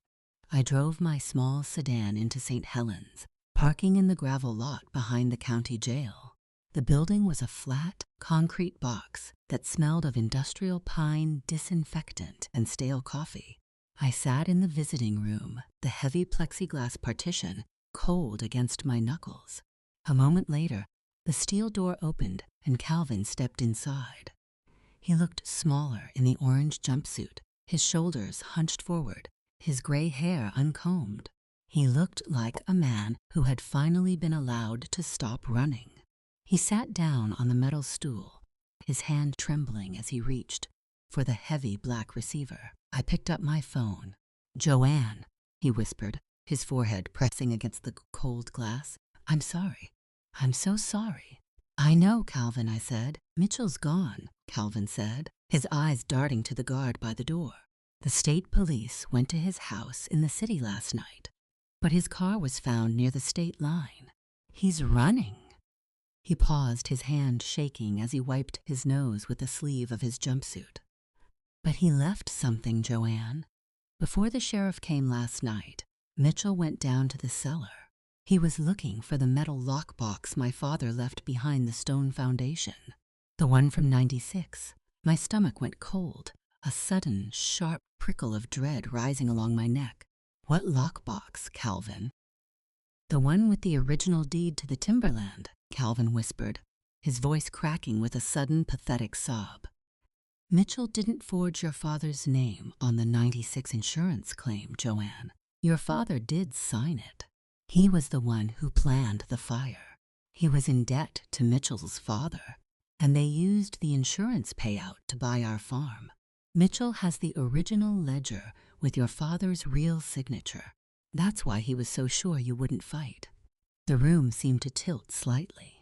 Speaker 1: I drove my small sedan into St. Helens, parking in the gravel lot behind the county jail. The building was a flat, concrete box that smelled of industrial pine disinfectant and stale coffee. I sat in the visiting room, the heavy plexiglass partition cold against my knuckles. A moment later, the steel door opened and Calvin stepped inside. He looked smaller in the orange jumpsuit, his shoulders hunched forward, his gray hair uncombed. He looked like a man who had finally been allowed to stop running. He sat down on the metal stool, his hand trembling as he reached for the heavy black receiver. I picked up my phone. "Joanne," he whispered, his forehead pressing against the cold glass. "I'm sorry. I'm so sorry." "I know, Calvin," I said. "Mitchell's gone," Calvin said, his eyes darting to the guard by the door. "The state police went to his house in the city last night, but his car was found near the state line. He's running." He paused, his hand shaking as he wiped his nose with the sleeve of his jumpsuit. "But he left something, Joanne. Before the sheriff came last night, Mitchell went down to the cellar. He was looking for the metal lockbox my father left behind the stone foundation. The one from '96. My stomach went cold, a sudden, sharp prickle of dread rising along my neck. "What lockbox, Calvin?" "The one with the original deed to the timberland," Calvin whispered, his voice cracking with a sudden, pathetic sob. "Mitchell didn't forge your father's name on the '96 insurance claim, Joanne. Your father did sign it. He was the one who planned the fire. He was in debt to Mitchell's father, and they used the insurance payout to buy our farm. Mitchell has the original ledger with your father's real signature. That's why he was so sure you wouldn't fight." The room seemed to tilt slightly.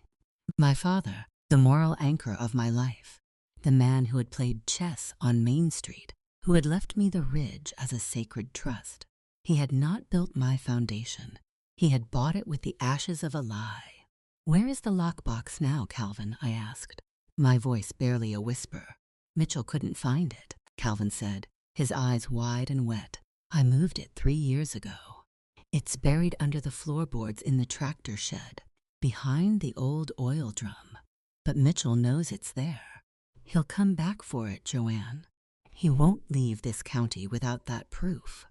Speaker 1: My father, the moral anchor of my life, the man who had played chess on Main Street, who had left me the ridge as a sacred trust. He had not built my foundation. He had bought it with the ashes of a lie. "Where is the lockbox now, Calvin?" I asked, my voice barely a whisper. "Mitchell couldn't find it," Calvin said, his eyes wide and wet. "I moved it 3 years ago. It's buried under the floorboards in the tractor shed, behind the old oil drum. But Mitchell knows it's there. He'll come back for it, Joanne. He won't leave this county without that proof.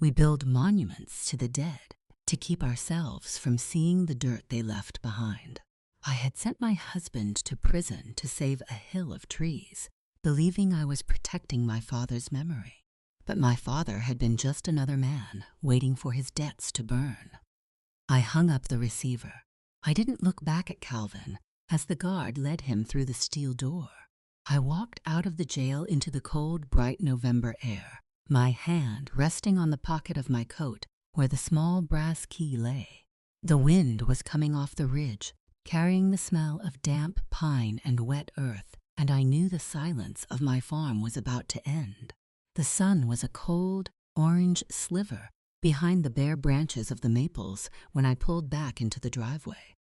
Speaker 1: We build monuments to the dead to keep ourselves from seeing the dirt they left behind. I had sent my husband to prison to save a hill of trees, believing I was protecting my father's memory. But my father had been just another man waiting for his debts to burn." I hung up the receiver. I didn't look back at Calvin as the guard led him through the steel door. I walked out of the jail into the cold, bright November air, my hand resting on the pocket of my coat where the small brass key lay. The wind was coming off the ridge, carrying the smell of damp pine and wet earth, and I knew the silence of my farm was about to end. The sun was a cold, orange sliver behind the bare branches of the maples when I pulled back into the driveway.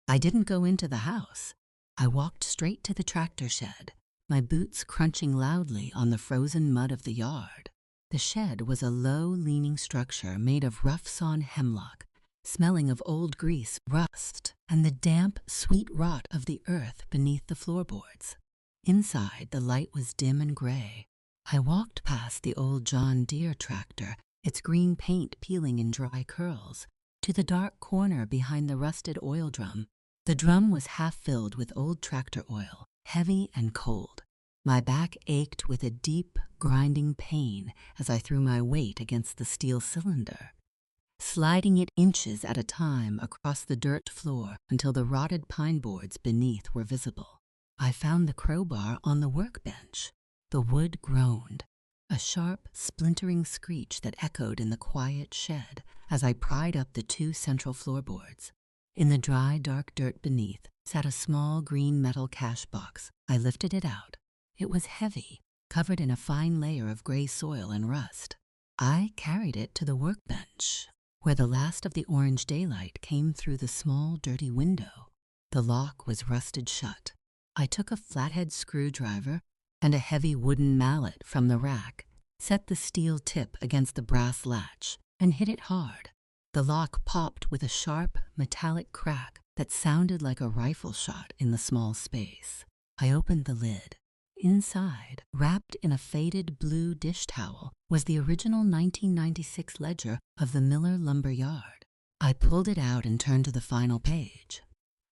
Speaker 1: I didn't go into the house. I walked straight to the tractor shed, my boots crunching loudly on the frozen mud of the yard. The shed was a low-leaning structure made of rough-sawn hemlock, smelling of old grease, rust, and the damp, sweet rot of the earth beneath the floorboards. Inside, the light was dim and gray. I walked past the old John Deere tractor, its green paint peeling in dry curls, to the dark corner behind the rusted oil drum. The drum was half filled with old tractor oil, heavy and cold. My back ached with a deep, grinding pain as I threw my weight against the steel cylinder, sliding it inches at a time across the dirt floor until the rotted pine boards beneath were visible. I found the crowbar on the workbench. The wood groaned, a sharp, splintering screech that echoed in the quiet shed as I pried up the 2 central floorboards. In the dry, dark dirt beneath sat a small green metal cash box. I lifted it out. It was heavy, covered in a fine layer of gray soil and rust. I carried it to the workbench, where the last of the orange daylight came through the small, dirty window. The lock was rusted shut. I took a flathead screwdriver and a heavy wooden mallet from the rack, set the steel tip against the brass latch, and hit it hard. The lock popped with a sharp, metallic crack that sounded like a rifle shot in the small space. I opened the lid. Inside, wrapped in a faded blue dish towel, was the original 1996 ledger of the Miller lumber yard. I pulled it out and turned to the final page.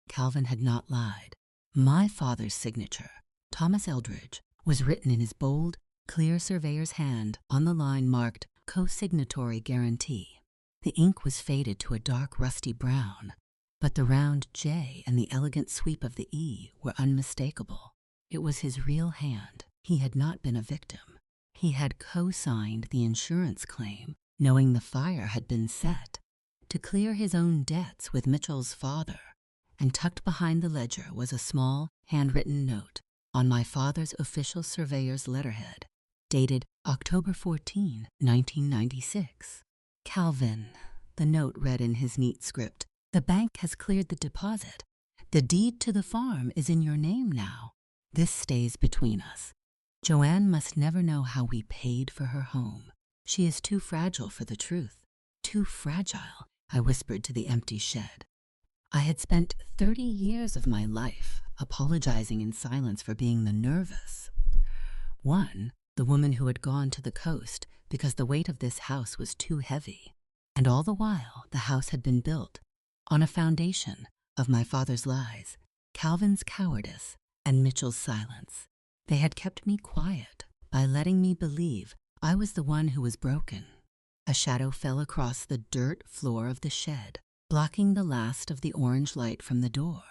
Speaker 1: Calvin had not lied. My father's signature, Thomas Eldridge, was written in his bold, clear surveyor's hand on the line marked Co-Signatory Guarantee. The ink was faded to a dark rusty brown, but the round J and the elegant sweep of the E were unmistakable. It was his real hand. He had not been a victim. He had co-signed the insurance claim, knowing the fire had been set, to clear his own debts with Mitchell's father, and tucked behind the ledger was a small, handwritten note on my father's official surveyor's letterhead, dated October 14, 1996. Calvin, the note read in his neat script, the bank has cleared the deposit. The deed to the farm is in your name now. This stays between us. Joanne must never know how we paid for her home. She is too fragile for the truth. Too fragile, I whispered to the empty shed. I had spent 30 years of my life apologizing in silence for being the nervous one, the woman who had gone to the coast because the weight of this house was too heavy. And all the while, the house had been built on a foundation of my father's lies, Calvin's cowardice, and Mitchell's silence. They had kept me quiet by letting me believe I was the one who was broken. A shadow fell across the dirt floor of the shed, blocking the last of the orange light from the door.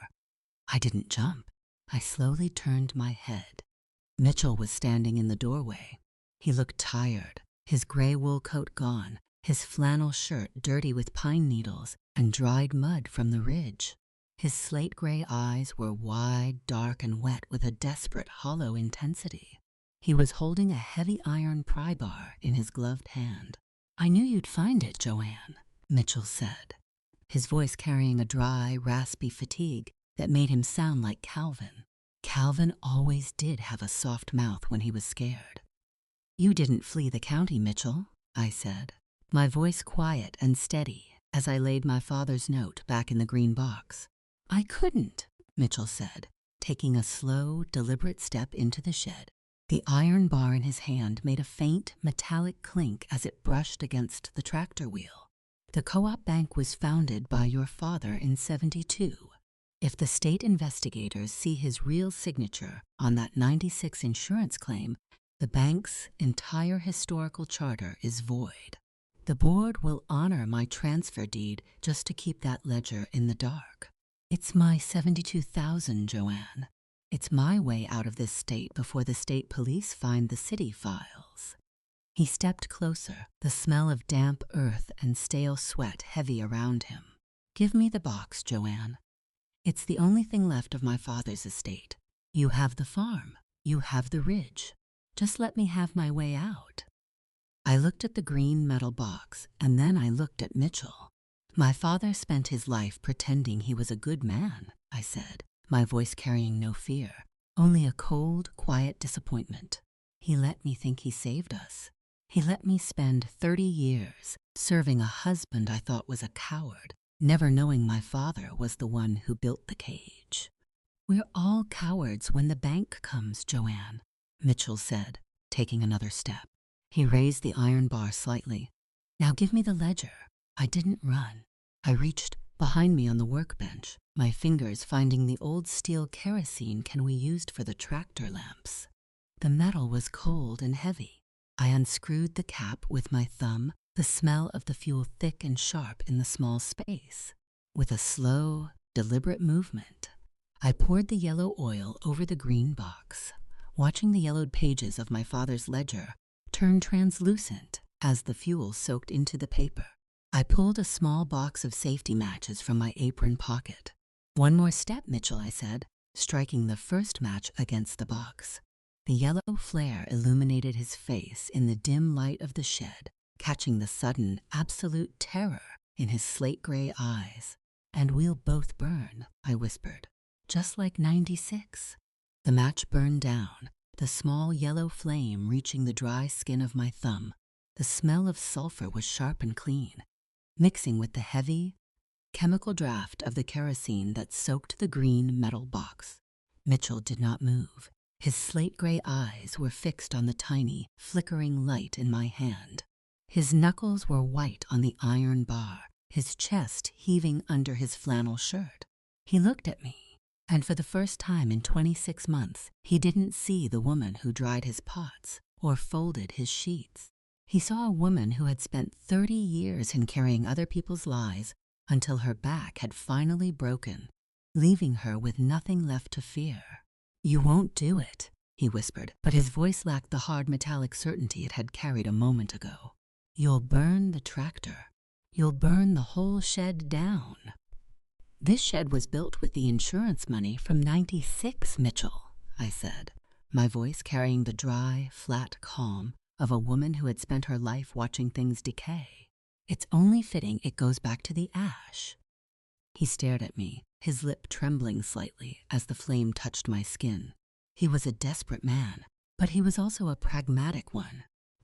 Speaker 1: I didn't jump. I slowly turned my head. Mitchell was standing in the doorway. He looked tired, his gray wool coat gone, his flannel shirt dirty with pine needles and dried mud from the ridge. His slate-gray eyes were wide, dark, and wet with a desperate, hollow intensity. He was holding a heavy iron pry bar in his gloved hand. I knew you'd find it, Joanne, Mitchell said, his voice carrying a dry, raspy fatigue that made him sound like Calvin. Calvin always did have a soft mouth when he was scared. You didn't flee the county, Mitchell, I said, my voice quiet and steady as I laid my father's note back in the green box. I couldn't, Mitchell said, taking a slow, deliberate step into the shed. The iron bar in his hand made a faint, metallic clink as it brushed against the tractor wheel. The co-op bank was founded by your father in '72. If the state investigators see his real signature on that '96 insurance claim, the bank's entire historical charter is void. The board will honor my transfer deed just to keep that ledger in the dark. It's my $72,000, Joanne. It's my way out of this state before the state police find the city files. He stepped closer, the smell of damp earth and stale sweat heavy around him. Give me the box, Joanne. It's the only thing left of my father's estate. You have the farm. You have the ridge. Just let me have my way out. I looked at the green metal box, and then I looked at Mitchell. My father spent his life pretending he was a good man, I said, my voice carrying no fear, only a cold, quiet disappointment. He let me think he saved us. He let me spend 30 years serving a husband I thought was a coward, never knowing my father was the one who built the cage. We're all cowards when the bank comes, Joanne, Mitchell said, taking another step. He raised the iron bar slightly. Now give me the ledger. I didn't run. I reached behind me on the workbench, my fingers finding the old steel kerosene can we used for the tractor lamps. The metal was cold and heavy. I unscrewed the cap with my thumb, the smell of the fuel thick and sharp in the small space. With a slow, deliberate movement, I poured the yellow oil over the green box, watching the yellowed pages of my father's ledger turn translucent as the fuel soaked into the paper. I pulled a small box of safety matches from my apron pocket. One more step, Mitchell, I said, striking the first match against the box. The yellow flare illuminated his face in the dim light of the shed, catching the sudden, absolute terror in his slate-gray eyes. And we'll both burn, I whispered, just like '96. The match burned down, the small yellow flame reaching the dry skin of my thumb. The smell of sulfur was sharp and clean, mixing with the heavy, chemical draft of the kerosene that soaked the green metal box. Mitchell did not move. His slate-gray eyes were fixed on the tiny, flickering light in my hand. His knuckles were white on the iron bar, his chest heaving under his flannel shirt. He looked at me, and for the first time in 26 months, he didn't see the woman who dried his pots or folded his sheets. He saw a woman who had spent 30 years in carrying other people's lies until her back had finally broken, leaving her with nothing left to fear. "You won't do it," he whispered, but his voice lacked the hard metallic certainty it had carried a moment ago. "You'll burn the tractor. You'll burn the whole shed down." "This shed was built with the insurance money from '96, Mitchell," I said, my voice carrying the dry, flat calm of a woman who had spent her life watching things decay. "It's only fitting it goes back to the ash." He stared at me, his lip trembling slightly as the flame touched my skin. He was a desperate man, but he was also a pragmatic one.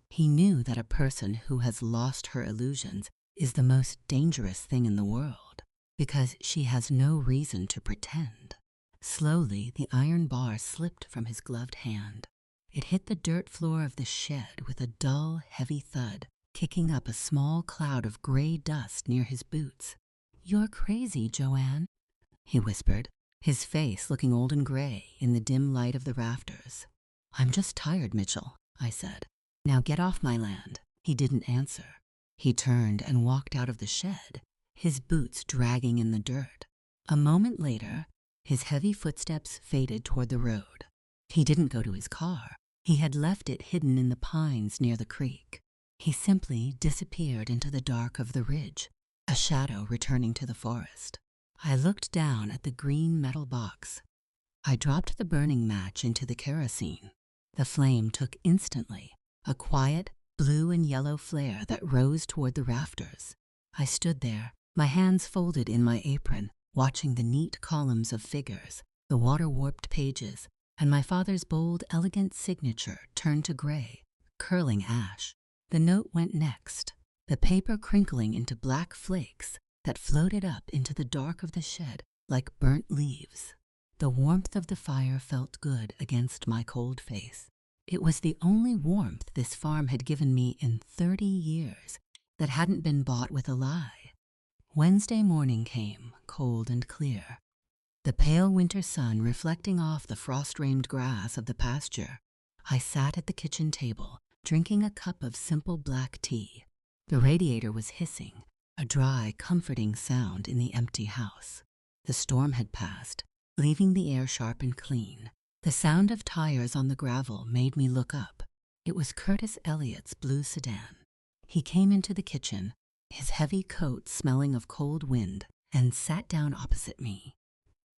Speaker 1: He knew that a person who has lost her illusions is the most dangerous thing in the world, because she has no reason to pretend. Slowly, the iron bar slipped from his gloved hand. It hit the dirt floor of the shed with a dull, heavy thud, kicking up a small cloud of gray dust near his boots. "You're crazy, Joanne," he whispered, his face looking old and gray in the dim light of the rafters. "I'm just tired, Mitchell," I said. "Now get off my land." He didn't answer. He turned and walked out of the shed, his boots dragging in the dirt. A moment later, his heavy footsteps faded toward the road. He didn't go to his car. He had left it hidden in the pines near the creek. He simply disappeared into the dark of the ridge, a shadow returning to the forest. I looked down at the green metal box. I dropped the burning match into the kerosene. The flame took instantly, a quiet blue and yellow flare that rose toward the rafters. I stood there, my hands folded in my apron, watching the neat columns of figures, the water-warped pages, and my father's bold, elegant signature turn to gray, curling ash. The note went next, the paper crinkling into black flakes that floated up into the dark of the shed like burnt leaves. The warmth of the fire felt good against my cold face. It was the only warmth this farm had given me in 30 years that hadn't been bought with a lie. Wednesday morning came, cold and clear, the pale winter sun reflecting off the frost-rained grass of the pasture. I sat at the kitchen table, drinking a cup of simple black tea. The radiator was hissing, a dry, comforting sound in the empty house. The storm had passed, leaving the air sharp and clean. The sound of tires on the gravel made me look up. It was Curtis Elliott's blue sedan. He came into the kitchen, his heavy coat smelling of cold wind, and sat down opposite me.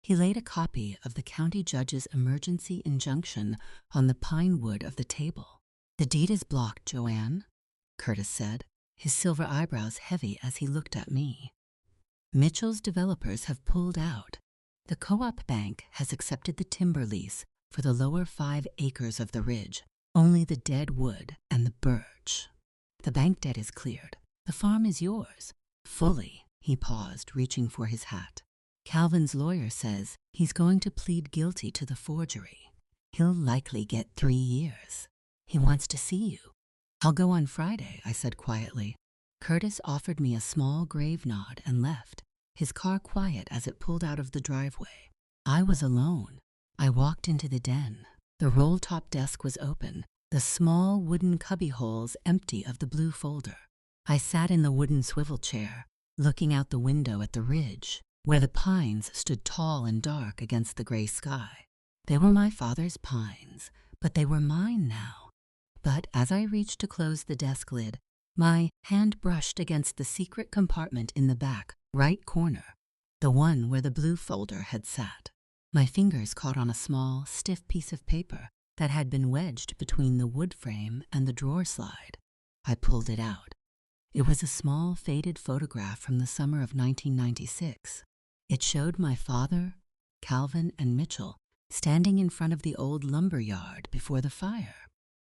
Speaker 1: He laid a copy of the county judge's emergency injunction on the pine wood of the table. "The deed is blocked, Joanne," Curtis said, his silver eyebrows heavy as he looked at me. "Mitchell's developers have pulled out. The co-op bank has accepted the timber lease for the lower 5 acres of the ridge, only the dead wood and the birch. The bank debt is cleared. The farm is yours. Fully." He paused, reaching for his hat. "Calvin's lawyer says he's going to plead guilty to the forgery. He'll likely get 3 years. He wants to see you." "I'll go on Friday," I said quietly. Curtis offered me a small grave nod and left, his car quiet as it pulled out of the driveway. I was alone. I walked into the den. The roll-top desk was open, the small wooden cubbyholes empty of the blue folder. I sat in the wooden swivel chair, looking out the window at the ridge, where the pines stood tall and dark against the gray sky. They were my father's pines, but they were mine now. But as I reached to close the desk lid, my hand brushed against the secret compartment in the back, right corner, the one where the blue folder had sat. My fingers caught on a small, stiff piece of paper that had been wedged between the wood frame and the drawer slide. I pulled it out. It was a small, faded photograph from the summer of 1996. It showed my father, Calvin, and Mitchell standing in front of the old lumber yard before the fire.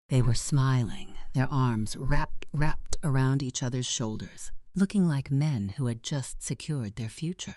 Speaker 1: They were smiling, their arms wrapped around each other's shoulders, looking like men who had just secured their future.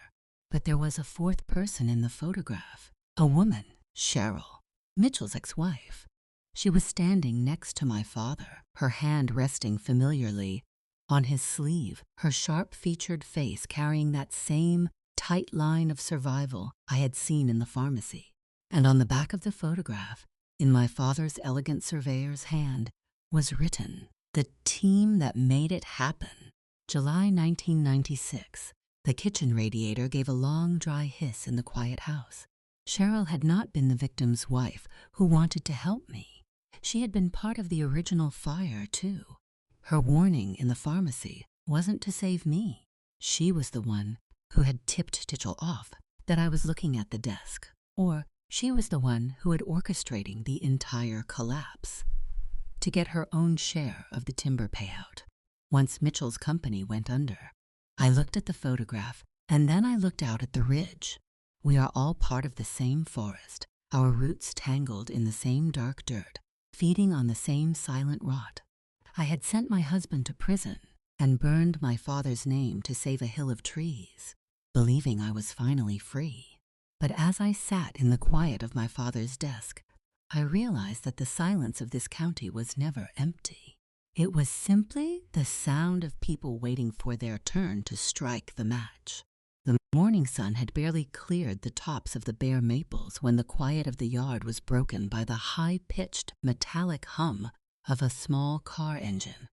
Speaker 1: But there was a fourth person in the photograph, a woman, Cheryl, Mitchell's ex-wife. She was standing next to my father, her hand resting familiarly on his sleeve, her sharp-featured face carrying that same tight line of survival I had seen in the pharmacy. And on the back of the photograph, in my father's elegant surveyor's hand, was written, "The team that made it happen." July 1996. The kitchen radiator gave a long, dry hiss in the quiet house. Cheryl had not been the victim's wife who wanted to help me. She had been part of the original fire, too. Her warning in the pharmacy wasn't to save me. She was the one who had tipped Titchell off that I was looking at the desk. Or she was the one who had orchestrating the entire collapse to get her own share of the timber payout. Once Mitchell's company went under, I looked at the photograph, and then I looked out at the ridge. We are all part of the same forest, our roots tangled in the same dark dirt, feeding on the same silent rot. I had sent my husband to prison and burned my father's name to save a hill of trees, believing I was finally free. But as I sat in the quiet of my father's desk, I realized that the silence of this county was never empty. It was simply the sound of people waiting for their turn to strike the match. The morning sun had barely cleared the tops of the bare maples when the quiet of the yard was broken by the high-pitched metallic hum of a small car engine.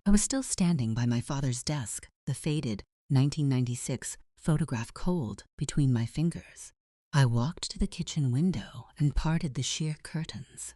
Speaker 1: I was still standing by my father's desk, the faded 1996 photograph cold between my fingers. I walked to the kitchen window and parted the sheer curtains.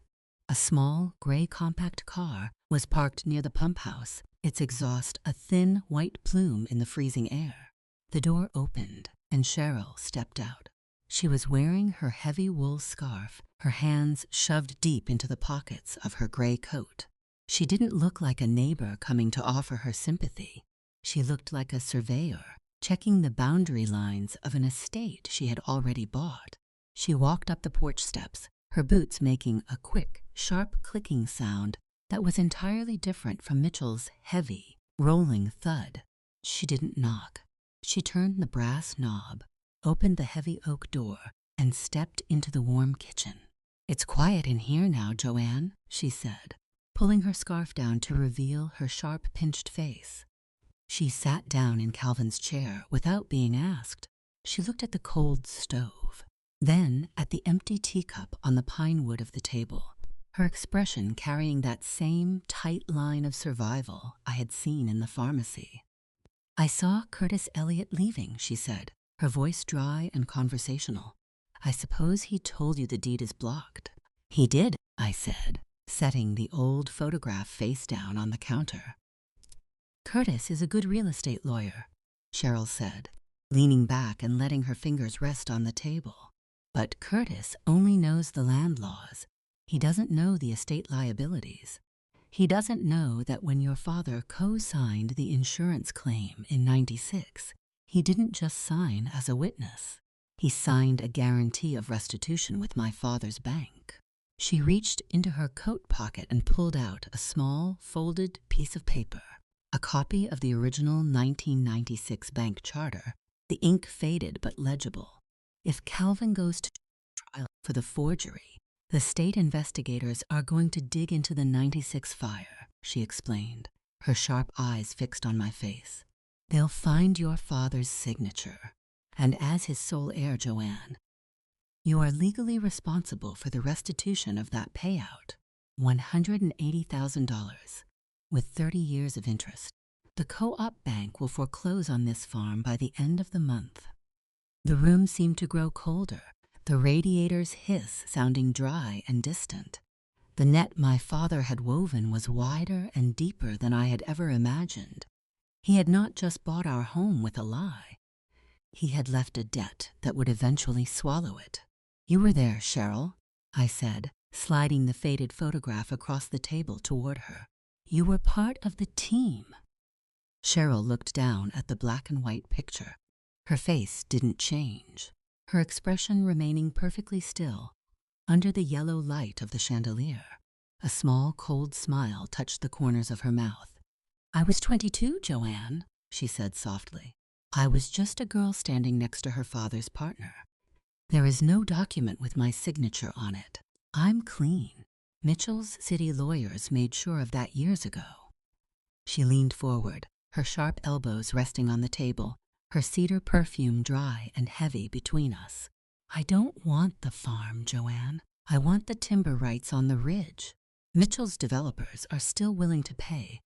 Speaker 1: A small, gray compact car was parked near the pump house, its exhaust a thin white plume in the freezing air. The door opened, and Cheryl stepped out. She was wearing her heavy wool scarf, her hands shoved deep into the pockets of her gray coat. She didn't look like a neighbor coming to offer her sympathy. She looked like a surveyor, checking the boundary lines of an estate she had already bought. She walked up the porch steps, her boots making a quick, sharp clicking sound that was entirely different from Mitchell's heavy, rolling thud. She didn't knock. She turned the brass knob, opened the heavy oak door, and stepped into the warm kitchen. "It's quiet in here now, Joanne," she said, pulling her scarf down to reveal her sharp, pinched face. She sat down in Calvin's chair without being asked. She looked at the cold stove, then at the empty teacup on the pine wood of the table, her expression carrying that same tight line of survival I had seen in the pharmacy. "I saw Curtis Elliott leaving," she said, her voice dry and conversational. "I suppose he told you the deed is blocked." "He did," I said, setting the old photograph face down on the counter. "Curtis is a good real estate lawyer," Cheryl said, leaning back and letting her fingers rest on the table. "But Curtis only knows the land laws. He doesn't know the estate liabilities. He doesn't know that when your father co-signed the insurance claim in '96, he didn't just sign as a witness. He signed a guarantee of restitution with my father's bank." She reached into her coat pocket and pulled out a small, folded piece of paper, a copy of the original 1996 bank charter, the ink faded but legible. "If Calvin goes to trial for the forgery, the state investigators are going to dig into the '96 fire," she explained, her sharp eyes fixed on my face. "They'll find your father's signature, and as his sole heir, Joanne, you are legally responsible for the restitution of that payout, $180,000, with 30 years of interest. The co-op bank will foreclose on this farm by the end of the month." The room seemed to grow colder, the radiator's hiss sounding dry and distant. The net my father had woven was wider and deeper than I had ever imagined. He had not just bought our home with a lie. He had left a debt that would eventually swallow it. "You were there, Cheryl," I said, sliding the faded photograph across the table toward her. "You were part of the team." Cheryl looked down at the black and white picture. Her face didn't change, her expression remaining perfectly still, under the yellow light of the chandelier. A small, cold smile touched the corners of her mouth. "I was 22, Joanne," she said softly. "I was just a girl standing next to her father's partner. There is no document with my signature on it. I'm clean. Mitchell's city lawyers made sure of that years ago." She leaned forward, her sharp elbows resting on the table, her cedar perfume dry and heavy between us. "I don't want the farm, Joanne. I want the timber rights on the ridge. Mitchell's developers are still willing to pay.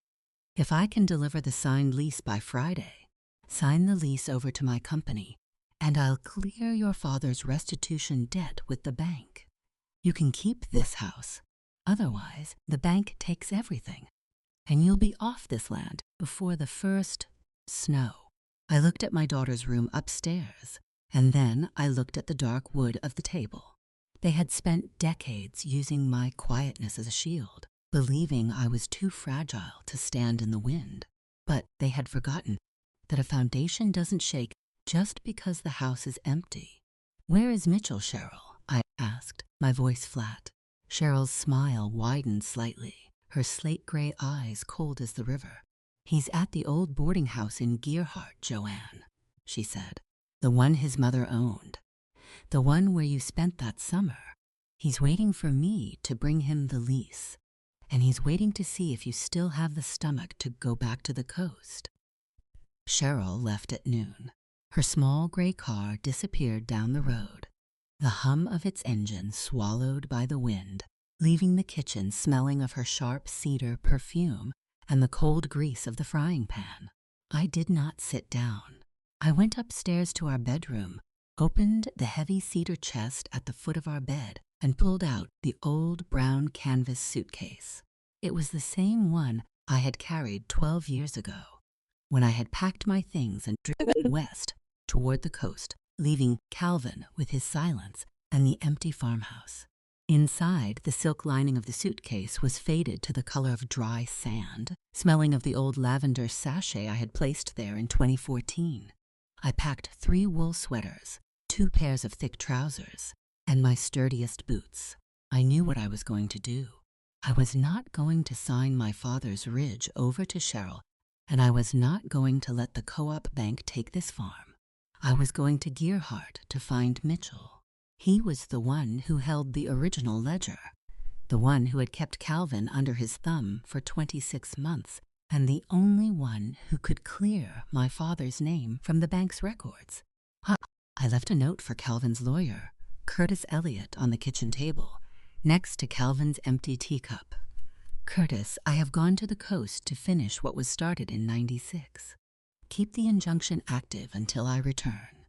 Speaker 1: If I can deliver the signed lease by Friday, sign the lease over to my company, and I'll clear your father's restitution debt with the bank. You can keep this house. Otherwise, the bank takes everything, and you'll be off this land before the first snow." I looked at my daughter's room upstairs, and then I looked at the dark wood of the table. They had spent decades using my quietness as a shield, believing I was too fragile to stand in the wind. But they had forgotten that a foundation doesn't shake just because the house is empty. "Where is Mitchell, Cheryl?" I asked, my voice flat. Cheryl's smile widened slightly, her slate-gray eyes cold as the river. "He's at the old boarding house in Gearhart, Joanne," she said. "The one his mother owned. The one where you spent that summer. He's waiting for me to bring him the lease. And he's waiting to see if you still have the stomach to go back to the coast." Cheryl left at noon. Her small gray car disappeared down the road, the hum of its engine swallowed by the wind, leaving the kitchen smelling of her sharp cedar perfume and the cold grease of the frying pan. I did not sit down. I went upstairs to our bedroom, opened the heavy cedar chest at the foot of our bed, and pulled out the old brown canvas suitcase. It was the same one I had carried 12 years ago, when I had packed my things and driven west toward the coast, leaving Calvin with his silence and the empty farmhouse. Inside, the silk lining of the suitcase was faded to the color of dry sand, smelling of the old lavender sachet I had placed there in 2014. I packed 3 wool sweaters, 2 pairs of thick trousers, and my sturdiest boots. I knew what I was going to do. I was not going to sign my father's ridge over to Cheryl, and I was not going to let the co-op bank take this farm. I was going to Gearhart to find Mitchell. He was the one who held the original ledger, the one who had kept Calvin under his thumb for 26 months, and the only one who could clear my father's name from the bank's records. I left a note for Calvin's lawyer, Curtis Elliott, on the kitchen table, next to Calvin's empty teacup. "Curtis, I have gone to the coast to finish what was started in '96. Keep the injunction active until I return."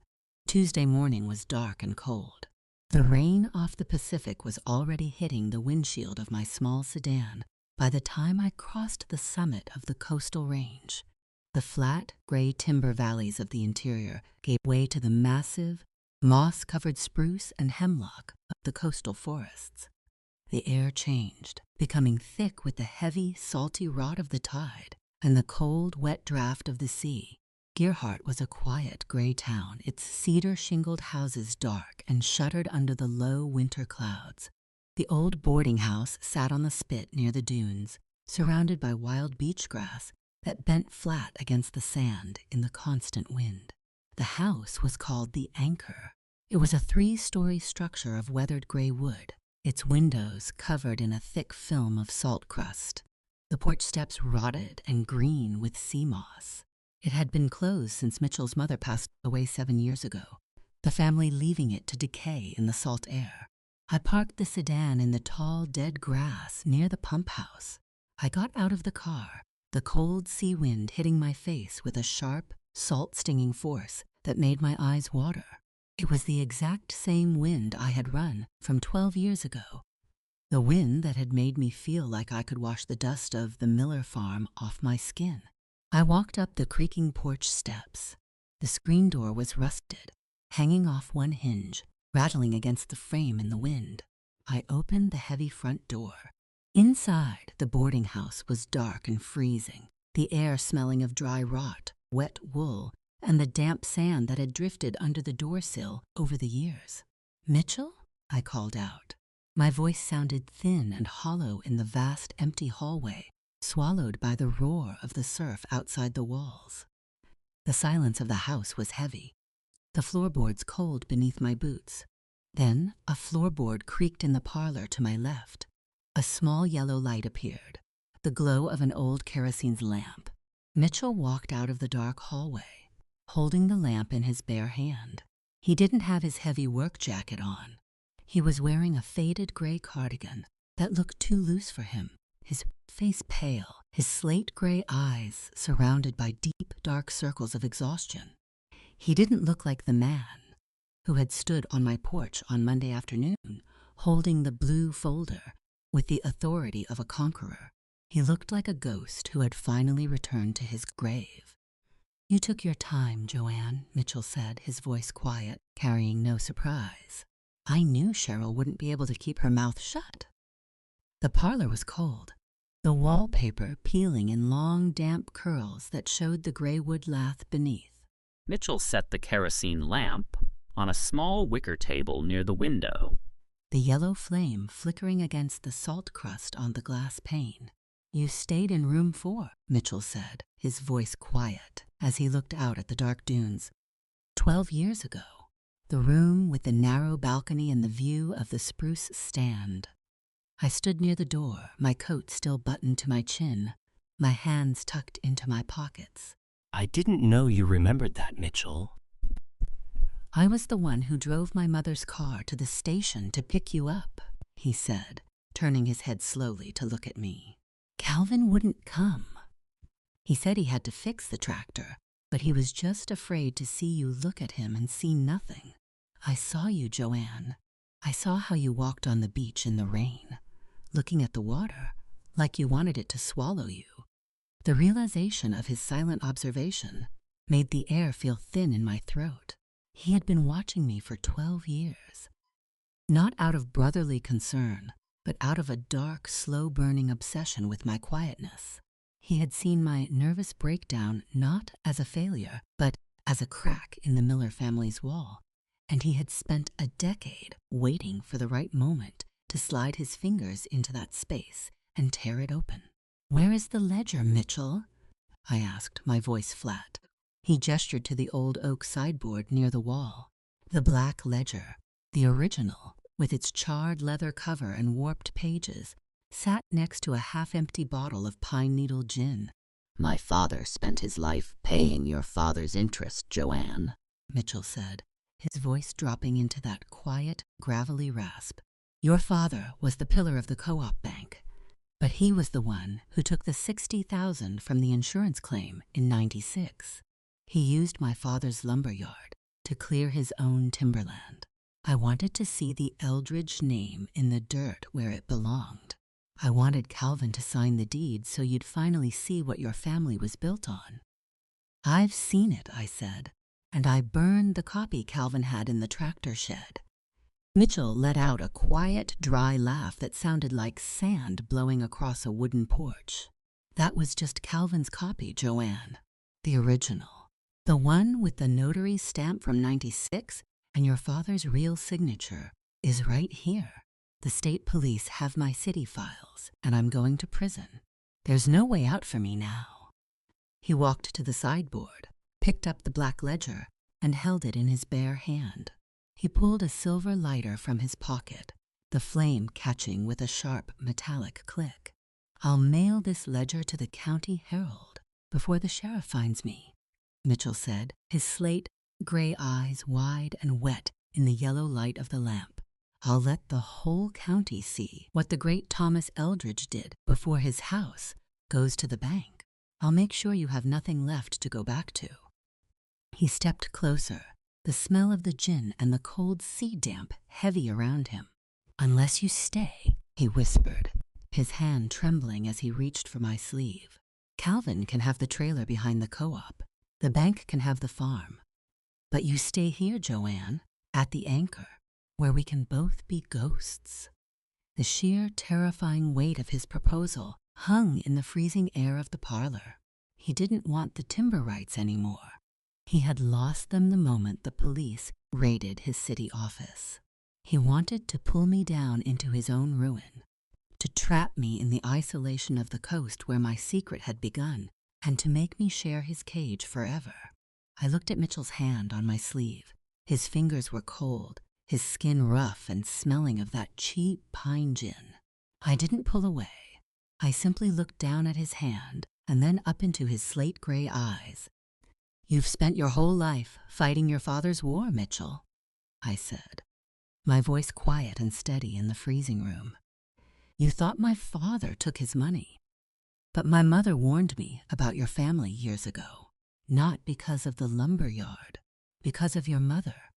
Speaker 1: Tuesday morning was dark and cold. The rain off the Pacific was already hitting the windshield of my small sedan by the time I crossed the summit of the coastal range. The flat, gray timber valleys of the interior gave way to the massive, moss-covered spruce and hemlock of the coastal forests. The air changed, becoming thick with the heavy, salty rot of the tide and the cold, wet draft of the sea. Gearhart was a quiet, gray town, its cedar-shingled houses dark and shuttered under the low winter clouds. The old boarding house sat on the spit near the dunes, surrounded by wild beach grass that bent flat against the sand in the constant wind. The house was called the Anchor. It was a 3-story structure of weathered gray wood, its windows covered in a thick film of salt crust. The porch steps rotted and green with sea moss. It had been closed since Mitchell's mother passed away 7 years ago, the family leaving it to decay in the salt air. I parked the sedan in the tall, dead grass near the pump house. I got out of the car, the cold sea wind hitting my face with a sharp, salt-stinging force that made my eyes water. It was the exact same wind I had run from 12 years ago, the wind that had made me feel like I could wash the dust of the Miller farm off my skin. I walked up the creaking porch steps. The screen door was rusted, hanging off one hinge, rattling against the frame in the wind. I opened the heavy front door. Inside, the boarding house was dark and freezing, the air smelling of dry rot, wet wool, and the damp sand that had drifted under the doorsill over the years. "Mitchell?" I called out. My voice sounded thin and hollow in the vast empty hallway, swallowed by the roar of the surf outside the walls. The silence of the house was heavy, the floorboards cold beneath my boots. Then a floorboard creaked in the parlor to my left. A small yellow light appeared, the glow of an old kerosene lamp. Mitchell walked out of the dark hallway, holding the lamp in his bare hand. He didn't have his heavy work jacket on. He was wearing a faded gray cardigan that looked too loose for him, his face pale, his slate gray eyes surrounded by deep, dark circles of exhaustion. He didn't look like the man who had stood on my porch on Monday afternoon, holding the blue folder with the authority of a conqueror. He looked like a ghost who had finally returned to his grave. "You took your time, Joanne," Mitchell said, his voice quiet, carrying no surprise. I knew Cheryl wouldn't be able to keep her mouth shut. The parlor was cold, the wallpaper peeling in long, damp curls that showed the gray wood lath beneath.
Speaker 3: Mitchell set the kerosene lamp on a small wicker table near the window,
Speaker 1: the yellow flame flickering against the salt crust on the glass pane. "You stayed in room 4, Mitchell said, his voice quiet, as he looked out at the dark dunes. 12 years ago. The room with the narrow balcony and the view of the spruce stand." I stood near the door, my coat still buttoned to my chin, my hands tucked into my pockets.
Speaker 4: "I didn't know you remembered that, Mitchell."
Speaker 1: "I was the one who drove my mother's car to the station to pick you up," he said, turning his head slowly to look at me. "Calvin wouldn't come. He said he had to fix the tractor, but he was just afraid to see you look at him and see nothing. I saw you, Joanne. I saw how you walked on the beach in the rain, looking at the water, like you wanted it to swallow you." The realization of his silent observation made the air feel thin in my throat. He had been watching me for 12 years. Not out of brotherly concern, but out of a dark, slow-burning obsession with my quietness. He had seen my nervous breakdown not as a failure, but as a crack in the Miller family's wall. And he had spent a decade waiting for the right moment to slide his fingers into that space and tear it open. "Where is the ledger, Mitchell?" I asked, my voice flat. He gestured to the old oak sideboard near the wall. The black ledger, the original, with its charred leather cover and warped pages, sat next to a half-empty bottle of pine needle gin.
Speaker 5: "My father spent his life paying your father's interest, Joanne,"
Speaker 1: Mitchell said, his voice dropping into that quiet, gravelly rasp. "Your father was the pillar of the co-op bank, but he was the one who took the $60,000 from the insurance claim in '96. He used my father's lumber yard to clear his own timberland. I wanted to see the Eldridge name in the dirt where it belonged. I wanted Calvin to sign the deed so you'd finally see what your family was built on." "I've seen it," I said, "and I burned the copy Calvin had in the tractor shed." Mitchell let out a quiet, dry laugh that sounded like sand blowing across a wooden porch. "That was just Calvin's copy, Joanne. The original. The one with the notary stamp from '96 and your father's real signature is right here. The state police have my city files, and I'm going to prison. There's no way out for me now." He walked to the sideboard, picked up the black ledger, and held it in his bare hand. He pulled a silver lighter from his pocket, the flame catching with a sharp, metallic click. "I'll mail this ledger to the County Herald before the sheriff finds me," Mitchell said, his slate gray eyes wide and wet in the yellow light of the lamp. "I'll let the whole county see what the great Thomas Eldridge did before his house goes to the bank. I'll make sure you have nothing left to go back to." He stepped closer, the smell of the gin and the cold sea damp heavy around him. "Unless you stay," he whispered, his hand trembling as he reached for my sleeve. "Calvin can have the trailer behind the co-op. The bank can have the farm. But you stay here, Joanne, at the Anchor, where we can both be ghosts." The sheer, terrifying weight of his proposal hung in the freezing air of the parlor. He didn't want the timber rights anymore. He had lost them the moment the police raided his city office. He wanted to pull me down into his own ruin, to trap me in the isolation of the coast where my secret had begun, and to make me share his cage forever. I looked at Mitchell's hand on my sleeve. His fingers were cold, his skin rough and smelling of that cheap pine gin. I didn't pull away. I simply looked down at his hand and then up into his slate-gray eyes. "You've spent your whole life fighting your father's war, Mitchell," I said, my voice quiet and steady in the freezing room. "You thought my father took his money. But my mother warned me about your family years ago, not because of the lumber yard, because of your mother."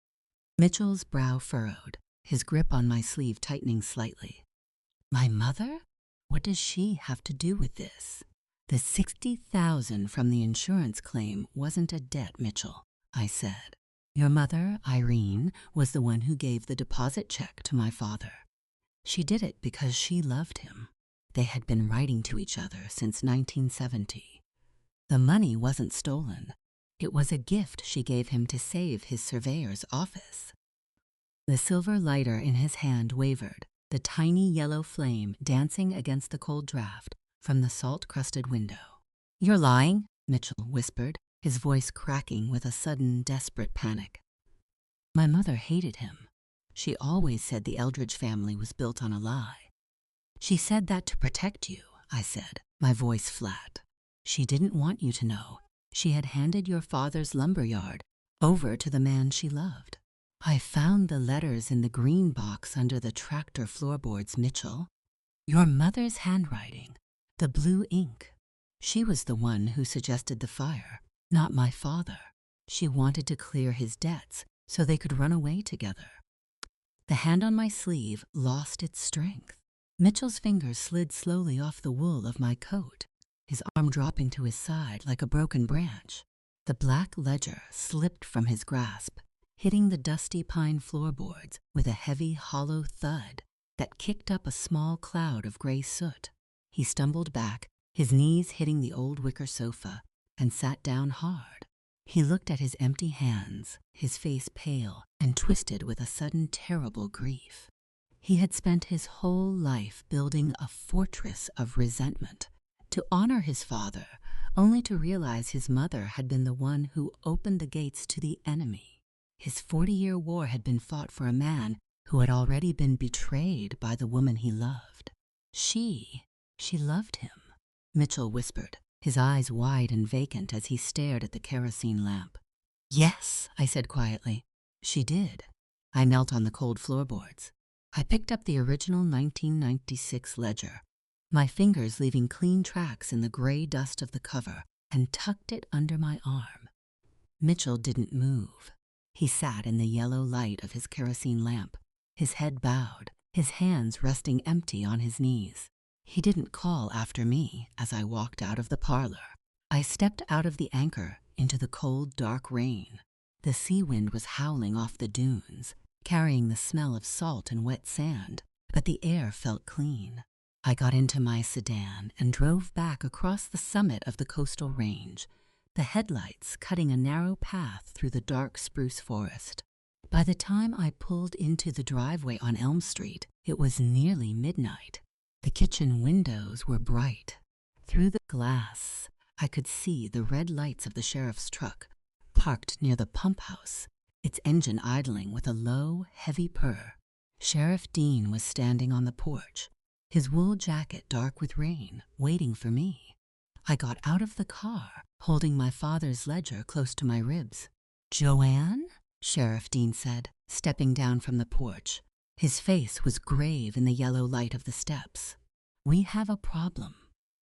Speaker 1: Mitchell's brow furrowed, his grip on my sleeve tightening slightly. "My mother? What does she have to do with this?" "The $60,000 from the insurance claim wasn't a debt, Mitchell," I said. "Your mother, Irene, was the one who gave the deposit check to my father. She did it because she loved him. They had been writing to each other since 1970. The money wasn't stolen. It was a gift she gave him to save his surveyor's office." The silver lighter in his hand wavered, the tiny yellow flame dancing against the cold draft from the salt-crusted window. "You're lying," Mitchell whispered, his voice cracking with a sudden, desperate panic. "My mother hated him. She always said the Eldridge family was built on a lie." "She said that to protect you," I said, my voice flat. "She didn't want you to know. She had handed your father's lumber yard over to the man she loved." "I found the letters in the green box under the tractor floorboards, Mitchell. Your mother's handwriting, the blue ink. She was the one who suggested the fire, not my father. She wanted to clear his debts so they could run away together." The hand on my sleeve lost its strength. Mitchell's fingers slid slowly off the wool of my coat, his arm dropping to his side like a broken branch. The black ledger slipped from his grasp, hitting the dusty pine floorboards with a heavy, hollow thud that kicked up a small cloud of gray soot. He stumbled back, his knees hitting the old wicker sofa, and sat down hard. He looked at his empty hands, his face pale and twisted with a sudden terrible grief. He had spent his whole life building a fortress of resentment, to honor his father, only to realize his mother had been the one who opened the gates to the enemy. His 40-year war had been fought for a man who had already been betrayed by the woman he loved. She loved him, Mitchell whispered, his eyes wide and vacant as he stared at the kerosene lamp. "Yes," I said quietly. "She did." I knelt on the cold floorboards. I picked up the original 1996 ledger, my fingers leaving clean tracks in the gray dust of the cover, and tucked it under my arm. Mitchell didn't move. He sat in the yellow light of his kerosene lamp, his head bowed, his hands resting empty on his knees. He didn't call after me as I walked out of the parlor. I stepped out of the anchor into the cold, dark rain. The sea wind was howling off the dunes, carrying the smell of salt and wet sand, but the air felt clean. I got into my sedan and drove back across the summit of the coastal range, the headlights cutting a narrow path through the dark spruce forest. By the time I pulled into the driveway on Elm Street, it was nearly midnight. The kitchen windows were bright. Through the glass, I could see the red lights of the sheriff's truck, parked near the pump house, its engine idling with a low, heavy purr. Sheriff Dean was standing on the porch, his wool jacket dark with rain, waiting for me. I got out of the car, holding my father's ledger close to my ribs. "Joanne?" Sheriff Dean said, stepping down from the porch. His face was grave in the yellow light of the steps. "We have a problem.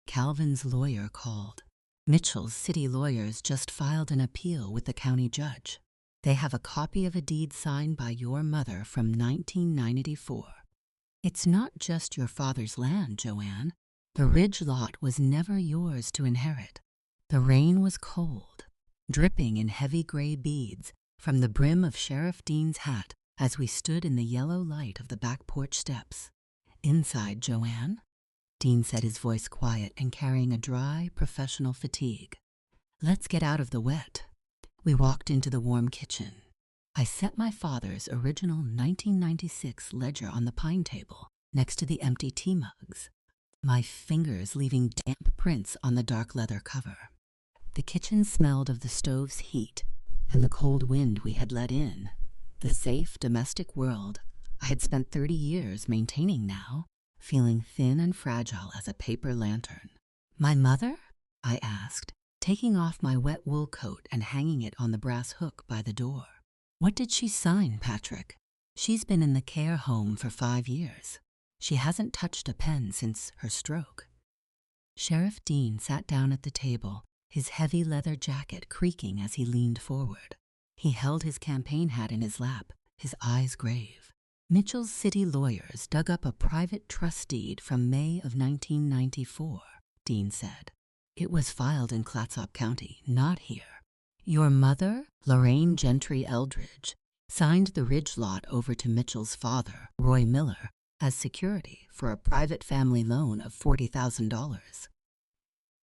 Speaker 1: Calvin's lawyer called. Mitchell's city lawyers just filed an appeal with the county judge. They have a copy of a deed signed by your mother from 1994. It's not just your father's land, Joanne. The ridge lot was never yours to inherit. The rain was cold, dripping in heavy gray beads from the brim of Sheriff Dean's hat as we stood in the yellow light of the back porch steps. Inside, Joanne," Dean said, his voice quiet and carrying a dry, professional fatigue. "Let's get out of the wet." We walked into the warm kitchen. I set my father's original 1996 ledger on the pine table next to the empty tea mugs, my fingers leaving damp prints on the dark leather cover. The kitchen smelled of the stove's heat and the cold wind we had let in. The safe domestic world I had spent 30 years maintaining now, feeling thin and fragile as a paper lantern. "My mother?" I asked, taking off my wet wool coat and hanging it on the brass hook by the door. "What did she sign, Patrick? She's been in the care home for 5 years. She hasn't touched a pen since her stroke." Sheriff Dean sat down at the table, his heavy leather jacket creaking as he leaned forward. He held his campaign hat in his lap, his eyes grave. "Mitchell's city lawyers dug up a private trust deed from May of 1994, Dean said. "It was filed in Clatsop County, not here. Your mother, Lorraine Gentry Eldridge, signed the ridge lot over to Mitchell's father, Roy Miller, as security for a private family loan of $40,000.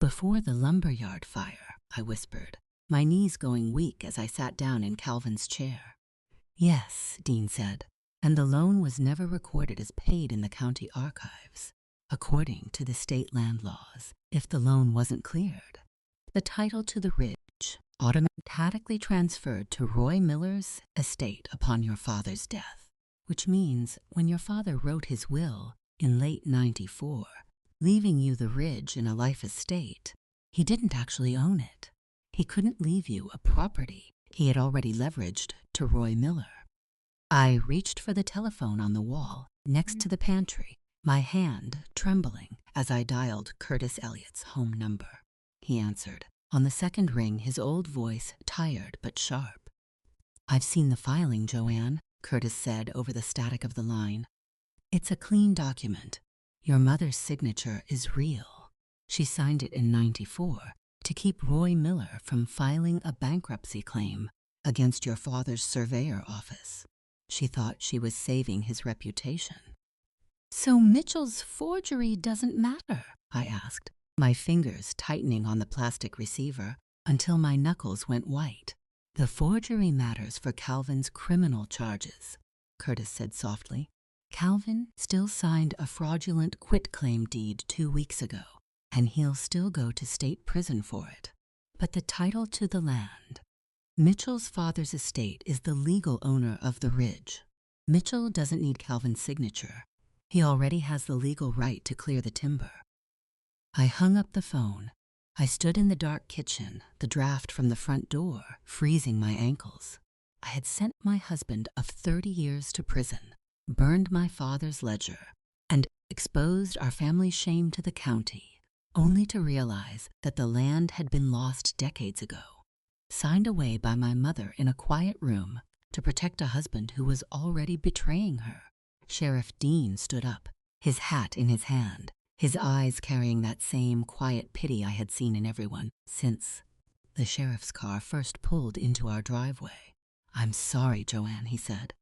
Speaker 1: "Before the lumberyard fire," I whispered, my knees going weak as I sat down in Calvin's chair. "Yes," Dean said, "and the loan was never recorded as paid in the county archives. According to the state land laws, if the loan wasn't cleared, the title to the ridge automatically transferred to Roy Miller's estate upon your father's death, which means when your father wrote his will in late '94, leaving you the ridge in a life estate, he didn't actually own it. He couldn't leave you a property he had already leveraged to Roy Miller." I reached for the telephone on the wall next to the pantry, my hand trembling as I dialed Curtis Elliott's home number. He answered. On the second ring, his old voice tired but sharp. "I've seen the filing, Joanne," Curtis said over the static of the line. "It's a clean document. Your mother's signature is real. She signed it in '94 to keep Roy Miller from filing a bankruptcy claim against your father's surveyor office. She thought she was saving his reputation." "So Mitchell's forgery doesn't matter?" I asked, my fingers tightening on the plastic receiver until my knuckles went white. "The forgery matters for Calvin's criminal charges," Curtis said softly. "Calvin still signed a fraudulent quitclaim deed 2 weeks ago, and he'll still go to state prison for it. But the title to the land, Mitchell's father's estate is the legal owner of the ridge. Mitchell doesn't need Calvin's signature. He already has the legal right to clear the timber." I hung up the phone. I stood in the dark kitchen, the draft from the front door freezing my ankles. I had sent my husband of 30 years to prison, burned my father's ledger, and exposed our family's shame to the county, only to realize that the land had been lost decades ago, signed away by my mother in a quiet room to protect a husband who was already betraying her. Sheriff Dean stood up, his hat in his hand, his eyes carrying that same quiet pity I had seen in everyone since the sheriff's car first pulled into our driveway. "I'm sorry, Joanne," he said.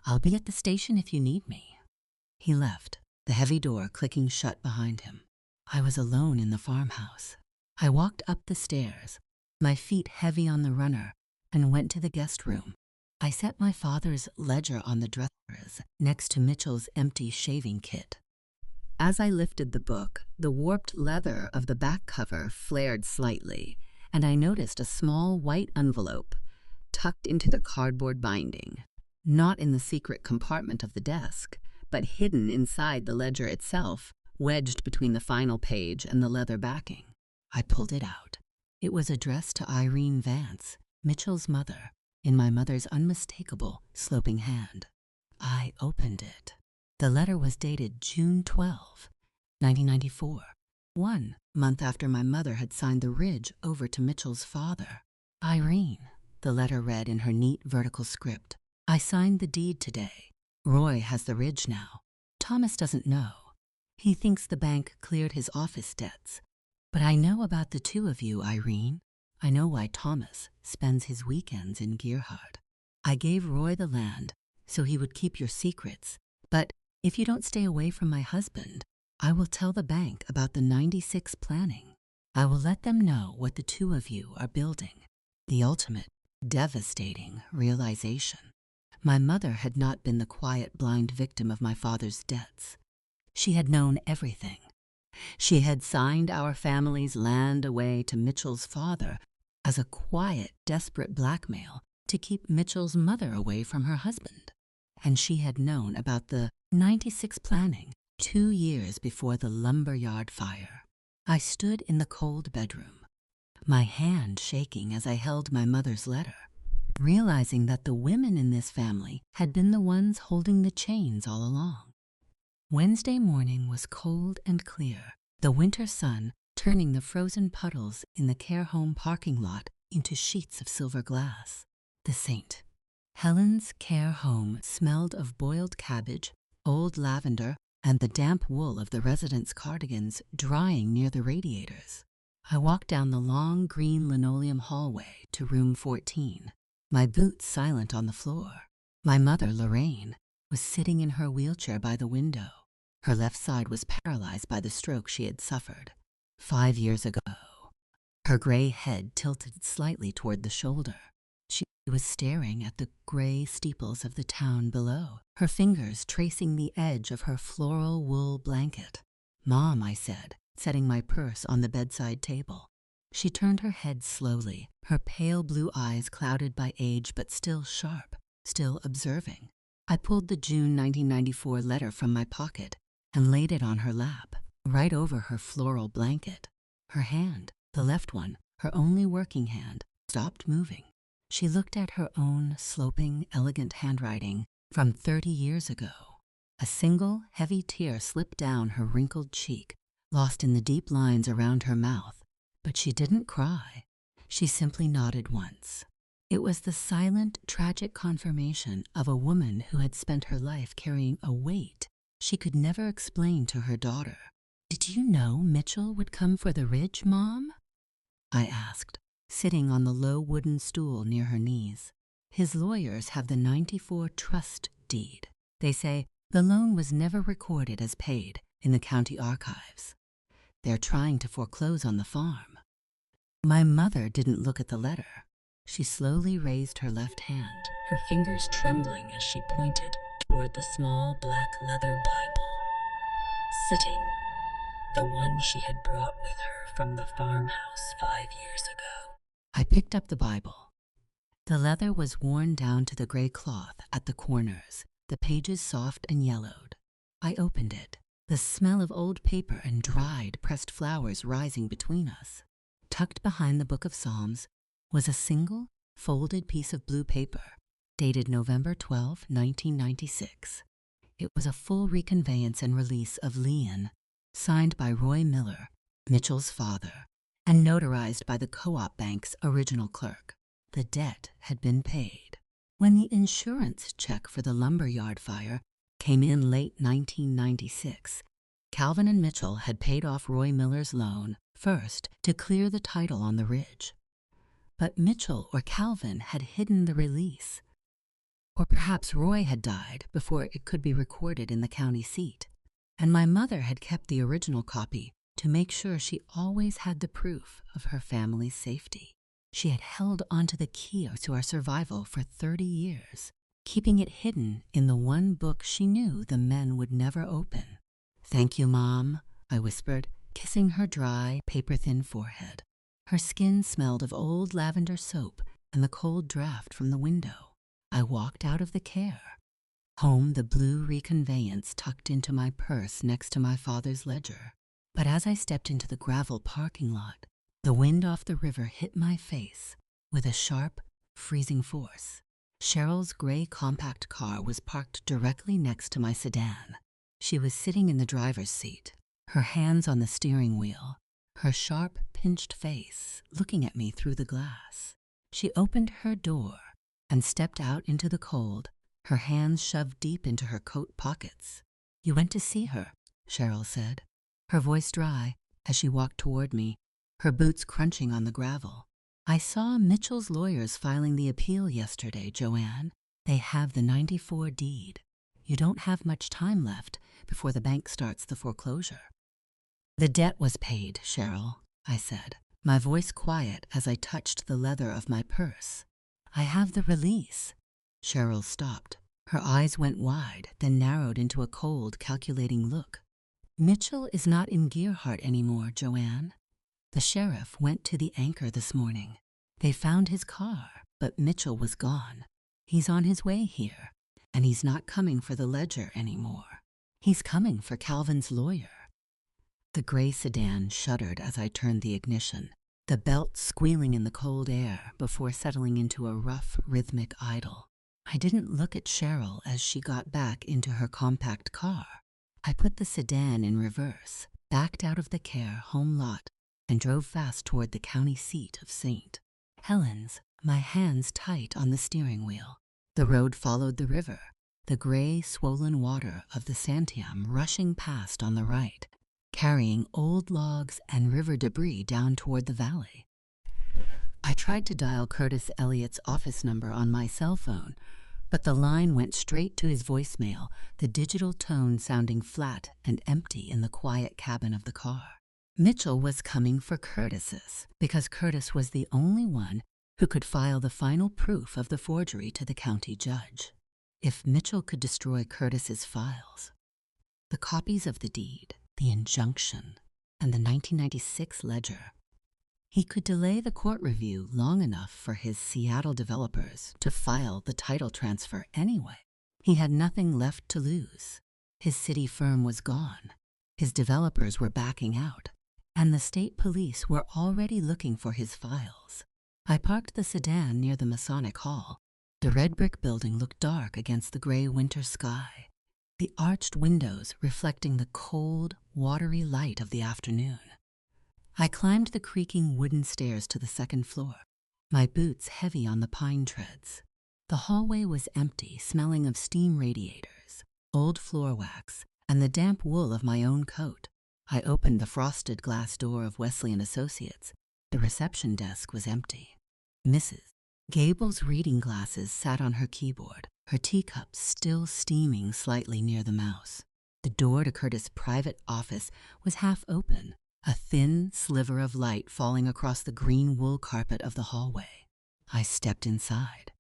Speaker 1: "I'll be at the station if you need me." He left, the heavy door clicking shut behind him. I was alone in the farmhouse. I walked up the stairs, my feet heavy on the runner, and went to the guest room. I set my father's ledger on the dressers next to Mitchell's empty shaving kit. As I lifted the book, the warped leather of the back cover flared slightly, and I noticed a small white envelope tucked into the cardboard binding, not in the secret compartment of the desk, but hidden inside the ledger itself, wedged between the final page and the leather backing. I pulled it out. It was addressed to Irene Vance, Mitchell's mother, in my mother's unmistakable, sloping hand. I opened it. The letter was dated June 12, 1994, 1 month after my mother had signed the ridge over to Mitchell's father. "Irene," the letter read in her neat vertical script, "I signed the deed today. Roy has the ridge now. Thomas doesn't know. He thinks the bank cleared his office debts. But I know about the two of you, Irene. I know why Thomas spends his weekends in Gearhart. I gave Roy the land so he would keep your secrets, but if you don't stay away from my husband, I will tell the bank about the '96 planning. I will let them know what the two of you are building, the ultimate, devastating realization." My mother had not been the quiet, blind victim of my father's debts. She had known everything. She had signed our family's land away to Mitchell's father as a quiet, desperate blackmail to keep Mitchell's mother away from her husband. And she had known about the '96 planning 2 years before the lumberyard fire. I stood in the cold bedroom, my hand shaking as I held my mother's letter, realizing that the women in this family had been the ones holding the chains all along. Wednesday morning was cold and clear, the winter sun turning the frozen puddles in the care home parking lot into sheets of silver glass. The saint. Helen's care home smelled of boiled cabbage, old lavender, and the damp wool of the residents' cardigans drying near the radiators. I walked down the long green linoleum hallway to room 14, my boots silent on the floor. My mother, Lorraine, was sitting in her wheelchair by the window. Her left side was paralyzed by the stroke she had suffered 5 years ago. Her gray head tilted slightly toward the shoulder. She was staring at the gray steeples of the town below, her fingers tracing the edge of her floral wool blanket. "Mom," I said, setting my purse on the bedside table. She turned her head slowly, her pale blue eyes clouded by age but still sharp, still observing. I pulled the June 1994 letter from my pocket and laid it on her lap, right over her floral blanket. Her hand, the left one, her only working hand, stopped moving. She looked at her own sloping, elegant handwriting from 30 years ago. A single, heavy tear slipped down her wrinkled cheek, lost in the deep lines around her mouth. But she didn't cry. She simply nodded once. It was the silent, tragic confirmation of a woman who had spent her life carrying a weight she could never explain to her daughter. "Did you know Mitchell would come for the ridge, Mom?" I asked, sitting on the low wooden stool near her knees. "His lawyers have the '94 trust deed. They say the loan was never recorded as paid in the county archives. They're trying to foreclose on the farm." My mother didn't look at the letter. She slowly raised her left hand, her fingers trembling as she pointed toward the small black leather Bible, sitting, the one she had brought with her from the farmhouse 5 years ago. I picked up the Bible. The leather was worn down to the gray cloth at the corners, the pages soft and yellowed. I opened it, the smell of old paper and dried, pressed flowers rising between us. Tucked behind the Book of Psalms was a single, folded piece of blue paper, dated November 12, 1996. It was a full reconveyance and release of Leon, signed by Roy Miller, Mitchell's father, and notarized by the Co-op Bank's original clerk. The debt had been paid. When the insurance check for the lumberyard fire came in late 1996, Calvin and Mitchell had paid off Roy Miller's loan first to clear the title on the ridge. But Mitchell or Calvin had hidden the release. Or perhaps Roy had died before it could be recorded in the county seat, and my mother had kept the original copy to make sure she always had the proof of her family's safety. She had held onto the key to our survival for 30 years, keeping it hidden in the one book she knew the men would never open. "Thank you, Mom," I whispered, kissing her dry, paper-thin forehead. Her skin smelled of old lavender soap and the cold draft from the window. I walked out of the care. Home, the blue reconveyance tucked into my purse next to my father's ledger. But as I stepped into the gravel parking lot, the wind off the river hit my face with a sharp, freezing force. Cheryl's gray compact car was parked directly next to my sedan. She was sitting in the driver's seat, her hands on the steering wheel, her sharp, pinched face looking at me through the glass. She opened her door and stepped out into the cold, her hands shoved deep into her coat pockets. "You went to see her," Cheryl said, her voice dry as she walked toward me, her boots crunching on the gravel. "I saw Mitchell's lawyers filing the appeal yesterday, Joanne. They have the '94 deed. You don't have much time left before the bank starts the foreclosure." "The debt was paid, Cheryl," I said, my voice quiet as I touched the leather of my purse. "I have the release. Cheryl stopped. Her eyes went wide, then narrowed into a cold, calculating look. Mitchell is not in Gearhart anymore, Joanne. The sheriff went to the Anchor this morning. They found his car, but Mitchell was gone. He's on his way here, and he's not coming for the Ledger anymore. He's coming for Calvin's lawyer. The gray sedan shuddered as I turned the ignition, the belt squealing in the cold air before settling into a rough, rhythmic idle. I didn't look at Cheryl as she got back into her compact car. I put the sedan in reverse, backed out of the Care home lot, and drove fast toward the county seat of St. Helens, my hands tight on the steering wheel. The road followed the river, the gray, swollen water of the Santiam rushing past on the right, carrying old logs and river debris down toward the valley. I tried to dial Curtis Elliott's office number on my cell phone, but the line went straight to his voicemail, the digital tone sounding flat and empty in the quiet cabin of the car. Mitchell was coming for Curtis's, because Curtis was the only one who could file the final proof of the forgery to the county judge. If Mitchell could destroy Curtis's files, the copies of the deed, the injunction, and the 1996 ledger, he could delay the court review long enough for his Seattle developers to file the title transfer anyway. He had nothing left to lose. His city firm was gone. His developers were backing out, and the state police were already looking for his files. I parked the sedan near the Masonic Hall. The red brick building looked dark against the gray winter sky, the arched windows reflecting the cold, watery light of the afternoon. I climbed the creaking wooden stairs to the second floor, my boots heavy on the pine treads. The hallway was empty, smelling of steam radiators, old floor wax, and the damp wool of my own coat. I opened the frosted glass door of Wesley & Associates. The reception desk was empty. Mrs. Gable's reading glasses sat on her keyboard, her teacup still steaming slightly near the mouse. The door to Curtis' private office was half open, a thin sliver of light falling across the green wool carpet of the hallway. I stepped inside.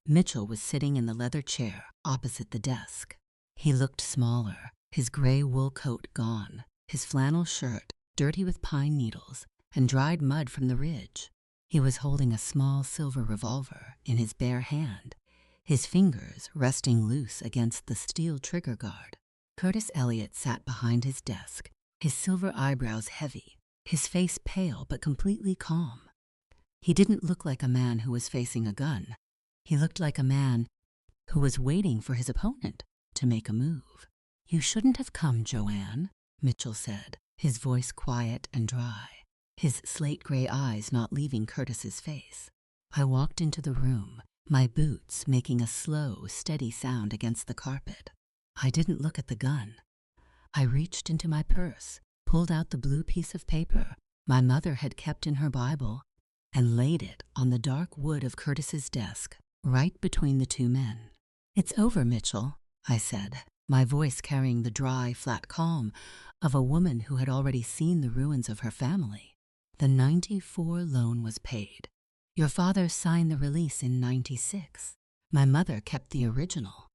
Speaker 1: Mitchell was sitting in the leather chair opposite the desk. He looked smaller, his gray wool coat gone, his flannel shirt dirty with pine needles and dried mud from the ridge. He was holding a small silver revolver in his bare hand, his fingers resting loose against the steel trigger guard. Curtis Elliott sat behind his desk, his silver eyebrows heavy, his face pale but completely calm. He didn't look like a man who was facing a gun. He looked like a man who was waiting for his opponent to make a move. "You shouldn't have come, Joanne," Mitchell said, his voice quiet and dry, his slate-gray eyes not leaving Curtis's face. I walked into the room, my boots making a slow, steady sound against the carpet. I didn't look at the gun. I reached into my purse, pulled out the blue piece of paper my mother had kept in her Bible, and laid it on the dark wood of Curtis's desk, right between the two men. "It's over, Mitchell," I said, my voice carrying the dry, flat calm of a woman who had already seen the ruins of her family. "The 94 loan was paid. Your father signed the release in 96. My mother kept the original."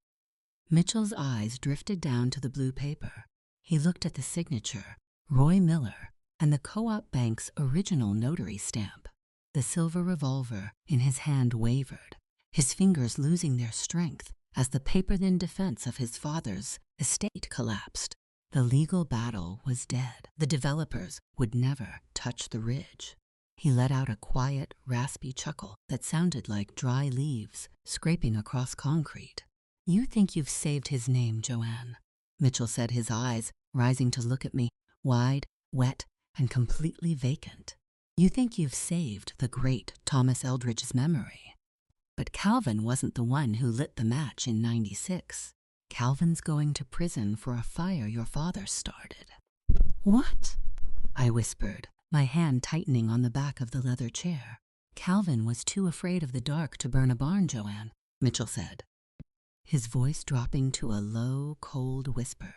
Speaker 1: Mitchell's eyes drifted down to the blue paper. He looked at the signature, Roy Miller, and the Co-op Bank's original notary stamp. The silver revolver in his hand wavered, his fingers losing their strength as the paper-thin defense of his father's estate collapsed. The legal battle was dead. The developers would never touch the ridge. He let out a quiet, raspy chuckle that sounded like dry leaves scraping across concrete. "You think you've saved his name, Joanne," Mitchell said, his eyes rising to look at me, wide, wet, and completely vacant. "You think you've saved the great Thomas Eldridge's memory. But Calvin wasn't the one who lit the match in 96. Calvin's going to prison for a fire your father started." "What?" I whispered, my hand tightening on the back of the leather chair. "Calvin was too afraid of the dark to burn a barn, Joanne," Mitchell said, his voice dropping to a low, cold whisper.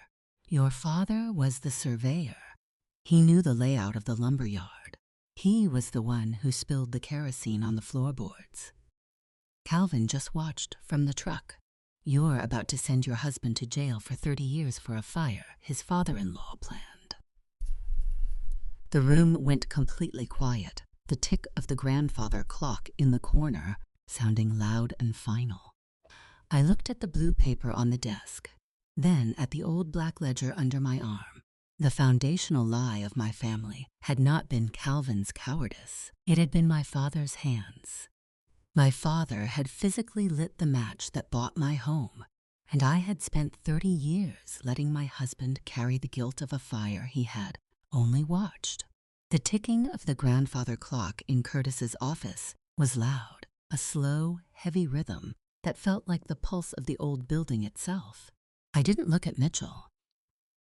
Speaker 1: "Your father was the surveyor. He knew the layout of the lumber yard. He was the one who spilled the kerosene on the floorboards. Calvin just watched from the truck. You're about to send your husband to jail for 30 years for a fire his father-in-law planned." The room went completely quiet, the tick of the grandfather clock in the corner sounding loud and final. I looked at the blue paper on the desk, then at the old black ledger under my arm. The foundational lie of my family had not been Calvin's cowardice. It had been my father's hands. My father had physically lit the match that bought my home, and I had spent 30 years letting my husband carry the guilt of a fire he had only watched. The ticking of the grandfather clock in Curtis's office was loud, a slow, heavy rhythm that felt like the pulse of the old building itself. I didn't look at Mitchell.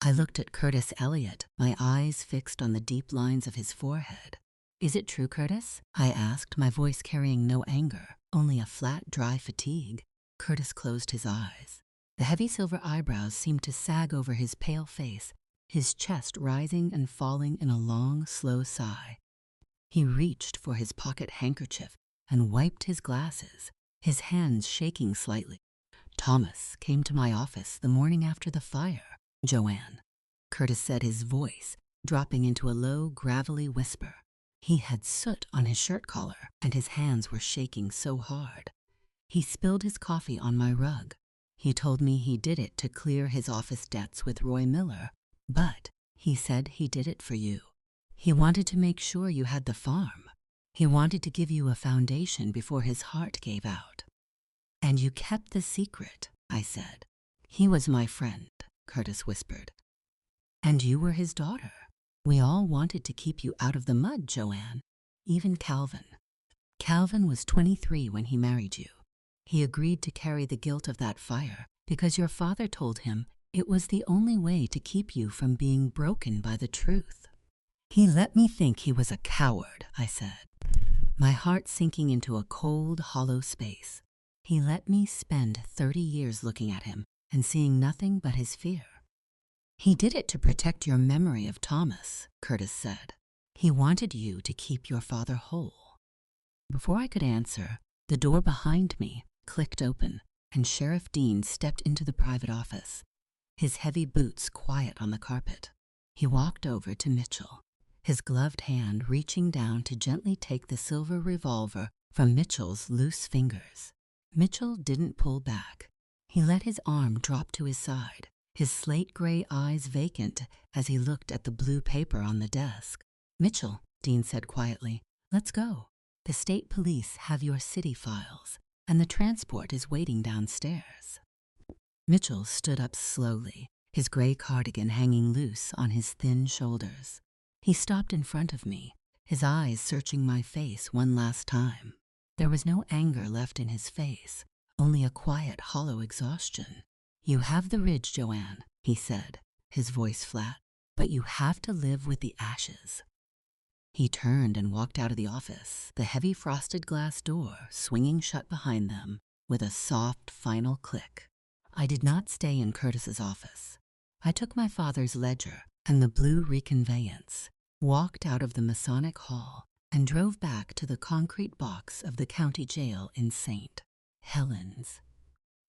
Speaker 1: I looked at Curtis Elliott, my eyes fixed on the deep lines of his forehead. "Is it true, Curtis?" I asked, my voice carrying no anger, only a flat, dry fatigue. Curtis closed his eyes. The heavy silver eyebrows seemed to sag over his pale face, his chest rising and falling in a long, slow sigh. He reached for his pocket handkerchief and wiped his glasses, his hands shaking slightly. "Thomas came to my office the morning after the fire, Joanne," Curtis said, his voice dropping into a low, gravelly whisper. He had soot on his shirt collar, and his hands were shaking so hard. He spilled his coffee on my rug. He told me he did it to clear his office debts with Roy Miller, but he said he did it for you. He wanted to make sure you had the farm. He wanted to give you a foundation before his heart gave out. "And you kept the secret," I said. "He was my friend," Curtis whispered. "And you were his daughter. We all wanted to keep you out of the mud, Joanne, even Calvin. Calvin was 23 when he married you. He agreed to carry the guilt of that fire because your father told him it was the only way to keep you from being broken by the truth." "He let me think he was a coward," I said, my heart sinking into a cold, hollow space. "He let me spend 30 years looking at him and seeing nothing but his fear." "He did it to protect your memory of Thomas," Curtis said. "He wanted you to keep your father whole." Before I could answer, the door behind me clicked open, and Sheriff Dean stepped into the private office, his heavy boots quiet on the carpet. He walked over to Mitchell, his gloved hand reaching down to gently take the silver revolver from Mitchell's loose fingers. Mitchell didn't pull back. He let his arm drop to his side, his slate-gray eyes vacant as he looked at the blue paper on the desk. "Mitchell," Dean said quietly, "let's go. The state police have your city files, and the transport is waiting downstairs." Mitchell stood up slowly, his gray cardigan hanging loose on his thin shoulders. He stopped in front of me, his eyes searching my face one last time. There was no anger left in his face, only a quiet, hollow exhaustion. "You have the ridge, Joanne," he said, his voice flat, "but you have to live with the ashes." He turned and walked out of the office, the heavy frosted glass door swinging shut behind them with a soft, final click. I did not stay in Curtis's office. I took my father's ledger and the blue reconveyance, walked out of the Masonic Hall, and drove back to the concrete box of the county jail in St. Helens.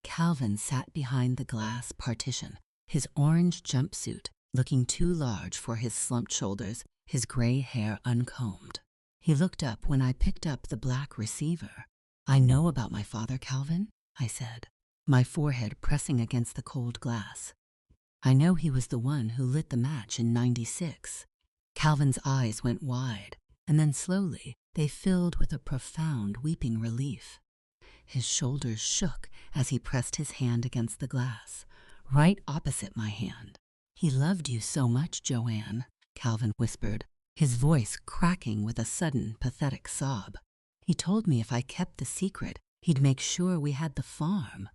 Speaker 1: Calvin sat behind the glass partition, his orange jumpsuit looking too large for his slumped shoulders, his gray hair uncombed. He looked up when I picked up the black receiver. "I know about my father, Calvin," I said, my forehead pressing against the cold glass. "I know he was the one who lit the match in '96. Calvin's eyes went wide, and then slowly they filled with a profound weeping relief. His shoulders shook as he pressed his hand against the glass, right opposite my hand. "He loved you so much, Joanne," Calvin whispered, his voice cracking with a sudden, pathetic sob. "He told me if I kept the secret, he'd make sure we had the farm.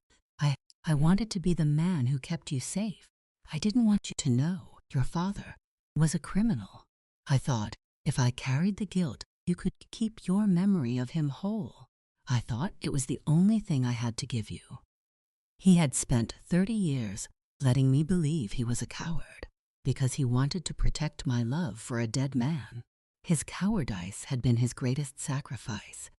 Speaker 1: I wanted to be the man who kept you safe. I didn't want you to know your father was a criminal. I thought if I carried the guilt, you could keep your memory of him whole. I thought it was the only thing I had to give you." He had spent 30 years letting me believe he was a coward because he wanted to protect my love for a dead man. His cowardice had been his greatest sacrifice,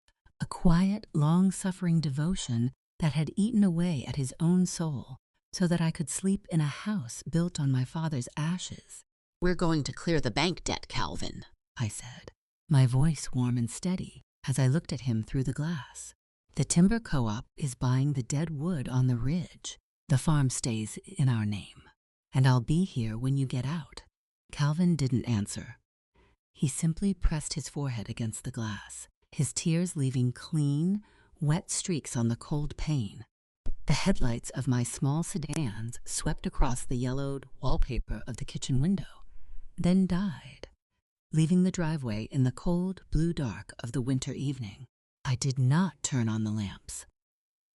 Speaker 1: a quiet, long-suffering devotion that had eaten away at his own soul so that I could sleep in a house built on my father's ashes.
Speaker 5: "We're going to clear the bank debt, Calvin,"
Speaker 1: I said, my voice warm and steady as I looked at him through the glass. "The timber co-op is buying the dead wood on the ridge. The farm stays in our name, and I'll be here when you get out." Calvin didn't answer. He simply pressed his forehead against the glass, his tears leaving clean, wet streaks on the cold pane. The headlights of my small sedans swept across the yellowed wallpaper of the kitchen window, then died, leaving the driveway in the cold blue dark of the winter evening. I did not turn on the lamps.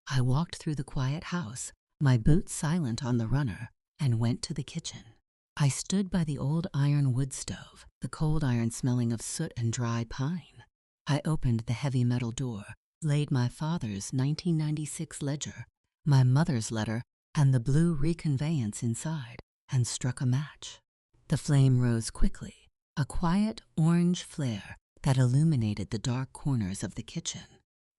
Speaker 1: I walked through the quiet house, my boots silent on the runner, and went to the kitchen. I stood by the old iron wood stove, the cold iron smelling of soot and dry pine. I opened the heavy metal door, laid my father's 1996 ledger, my mother's letter, and the blue reconveyance inside, and struck a match. The flame rose quickly, a quiet orange flare that illuminated the dark corners of the kitchen.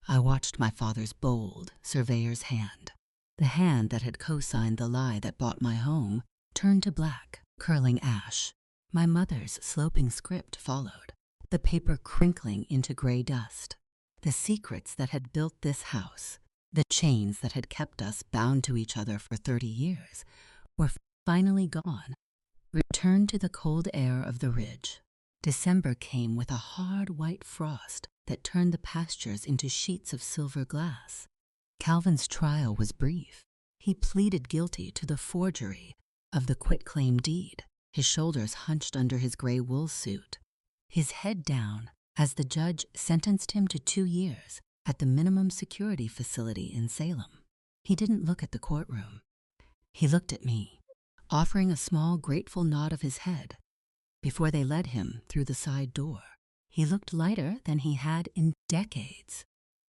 Speaker 1: I watched my father's bold, surveyor's hand. The hand that had co-signed the lie that bought my home turned to black, curling ash. My mother's sloping script followed, the paper crinkling into gray dust. The secrets that had built this house, the chains that had kept us bound to each other for 30 years, were finally gone, returned to the cold air of the ridge. December came with a hard white frost that turned the pastures into sheets of silver glass. Calvin's trial was brief. He pleaded guilty to the forgery of the quitclaim deed, his shoulders hunched under his gray wool suit, his head down as the judge sentenced him to 2 years at the minimum security facility in Salem. He didn't look at the courtroom. He looked at me, offering a small, grateful nod of his head. Before they led him through the side door, he looked lighter than he had in decades,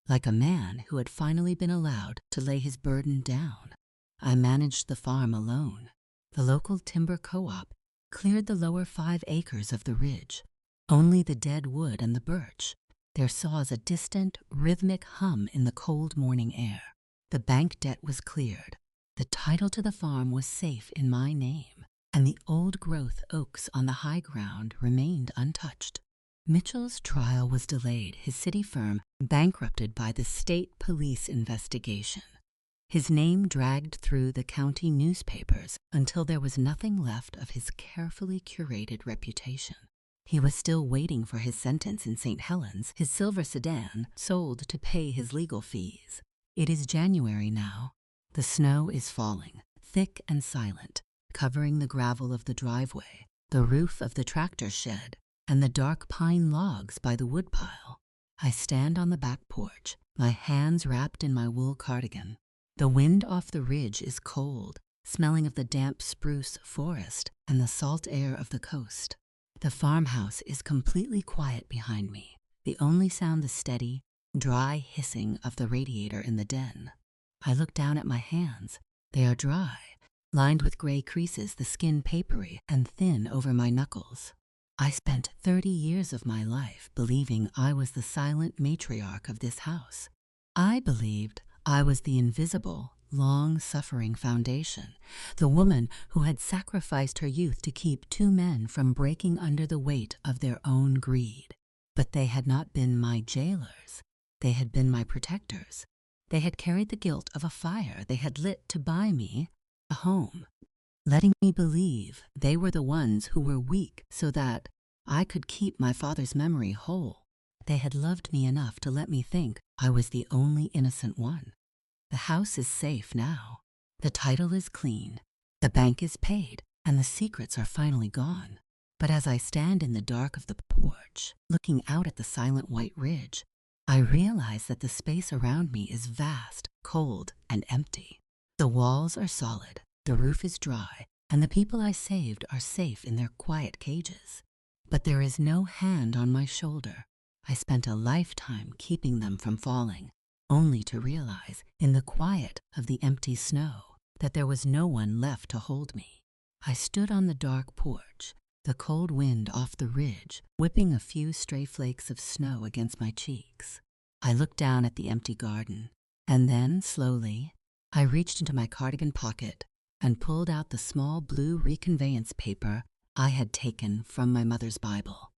Speaker 1: like a man who had finally been allowed to lay his burden down. I managed the farm alone. The local timber co-op cleared the lower 5 acres of the ridge, only the dead wood and the birch, their saws a distant, rhythmic hum in the cold morning air. The bank debt was cleared. The title to the farm was safe in my name, and the old-growth oaks on the high ground remained untouched. Mitchell's trial was delayed, his city firm bankrupted by the state police investigation. His name dragged through the county newspapers until there was nothing left of his carefully curated reputation. He was still waiting for his sentence in St. Helens, his silver sedan sold to pay his legal fees. It is January now. The snow is falling, thick and silent, covering the gravel of the driveway, the roof of the tractor shed, and the dark pine logs by the woodpile. I stand on the back porch, my hands wrapped in my wool cardigan. The wind off the ridge is cold, smelling of the damp spruce forest and the salt air of the coast. The farmhouse is completely quiet behind me, the only sound the steady, dry hissing of the radiator in the den. I look down at my hands. They are dry, lined with gray creases, the skin papery and thin over my knuckles. I spent 30 years of my life believing I was the silent matriarch of this house. I believed I was the invisible, long-suffering foundation, the woman who had sacrificed her youth to keep 2 men from breaking under the weight of their own greed. But they had not been my jailers. They had been my protectors. They had carried the guilt of a fire they had lit to buy me a home, letting me believe they were the ones who were weak so that I could keep my father's memory whole. They had loved me enough to let me think I was the only innocent one. The house is safe now. The title is clean. The bank is paid, and the secrets are finally gone. But as I stand in the dark of the porch, looking out at the silent white ridge, I realize that the space around me is vast, cold, and empty. The walls are solid, the roof is dry, and the people I saved are safe in their quiet cages. But there is no hand on my shoulder. I spent a lifetime keeping them from falling, only to realize, in the quiet of the empty snow, that there was no one left to hold me. I stood on the dark porch, the cold wind off the ridge whipping a few stray flakes of snow against my cheeks. I looked down at the empty garden, and then, slowly, I reached into my cardigan pocket and pulled out the small blue reconveyance paper I had taken from my mother's Bible.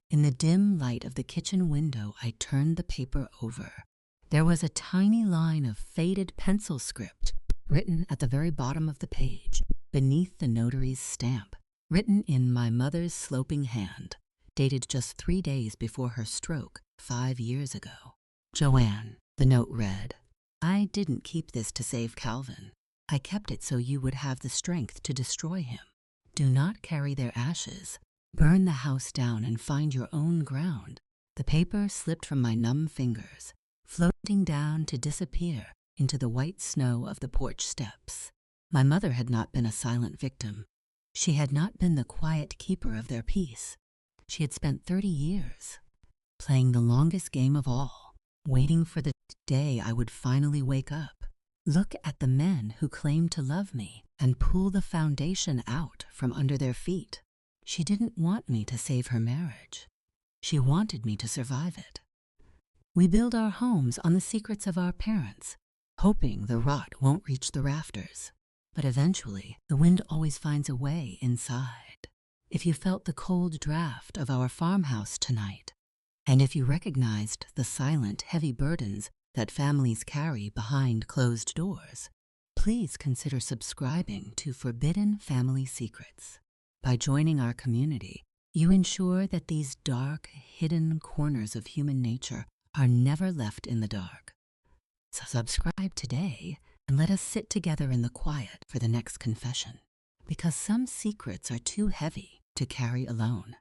Speaker 1: In the dim light of the kitchen window, I turned the paper over. There was a tiny line of faded pencil script written at the very bottom of the page, beneath the notary's stamp, written in my mother's sloping hand, dated just 3 days before her stroke 5 years ago. Joanne, the note read, I didn't keep this to save Calvin. I kept it so you would have the strength to destroy him. Do not carry their ashes. Burn the house down and find your own ground. The paper slipped from my numb fingers, floating down to disappear into the white snow of the porch steps. My mother had not been a silent victim. She had not been the quiet keeper of their peace. She had spent 30 years playing the longest game of all, waiting for the day I would finally wake up, look at the men who claimed to love me, and pull the foundation out from under their feet. She didn't want me to save her marriage. She wanted me to survive it. We build our homes on the secrets of our parents, hoping the rot won't reach the rafters. But eventually, the wind always finds a way inside. If you felt the cold draft of our farmhouse tonight, and if you recognized the silent, heavy burdens that families carry behind closed doors, please consider subscribing to Forbidden Family Secrets. By joining our community, you ensure that these dark, hidden corners of human nature are never left in the dark. So subscribe today and let us sit together in the quiet for the next confession, because some secrets are too heavy to carry alone.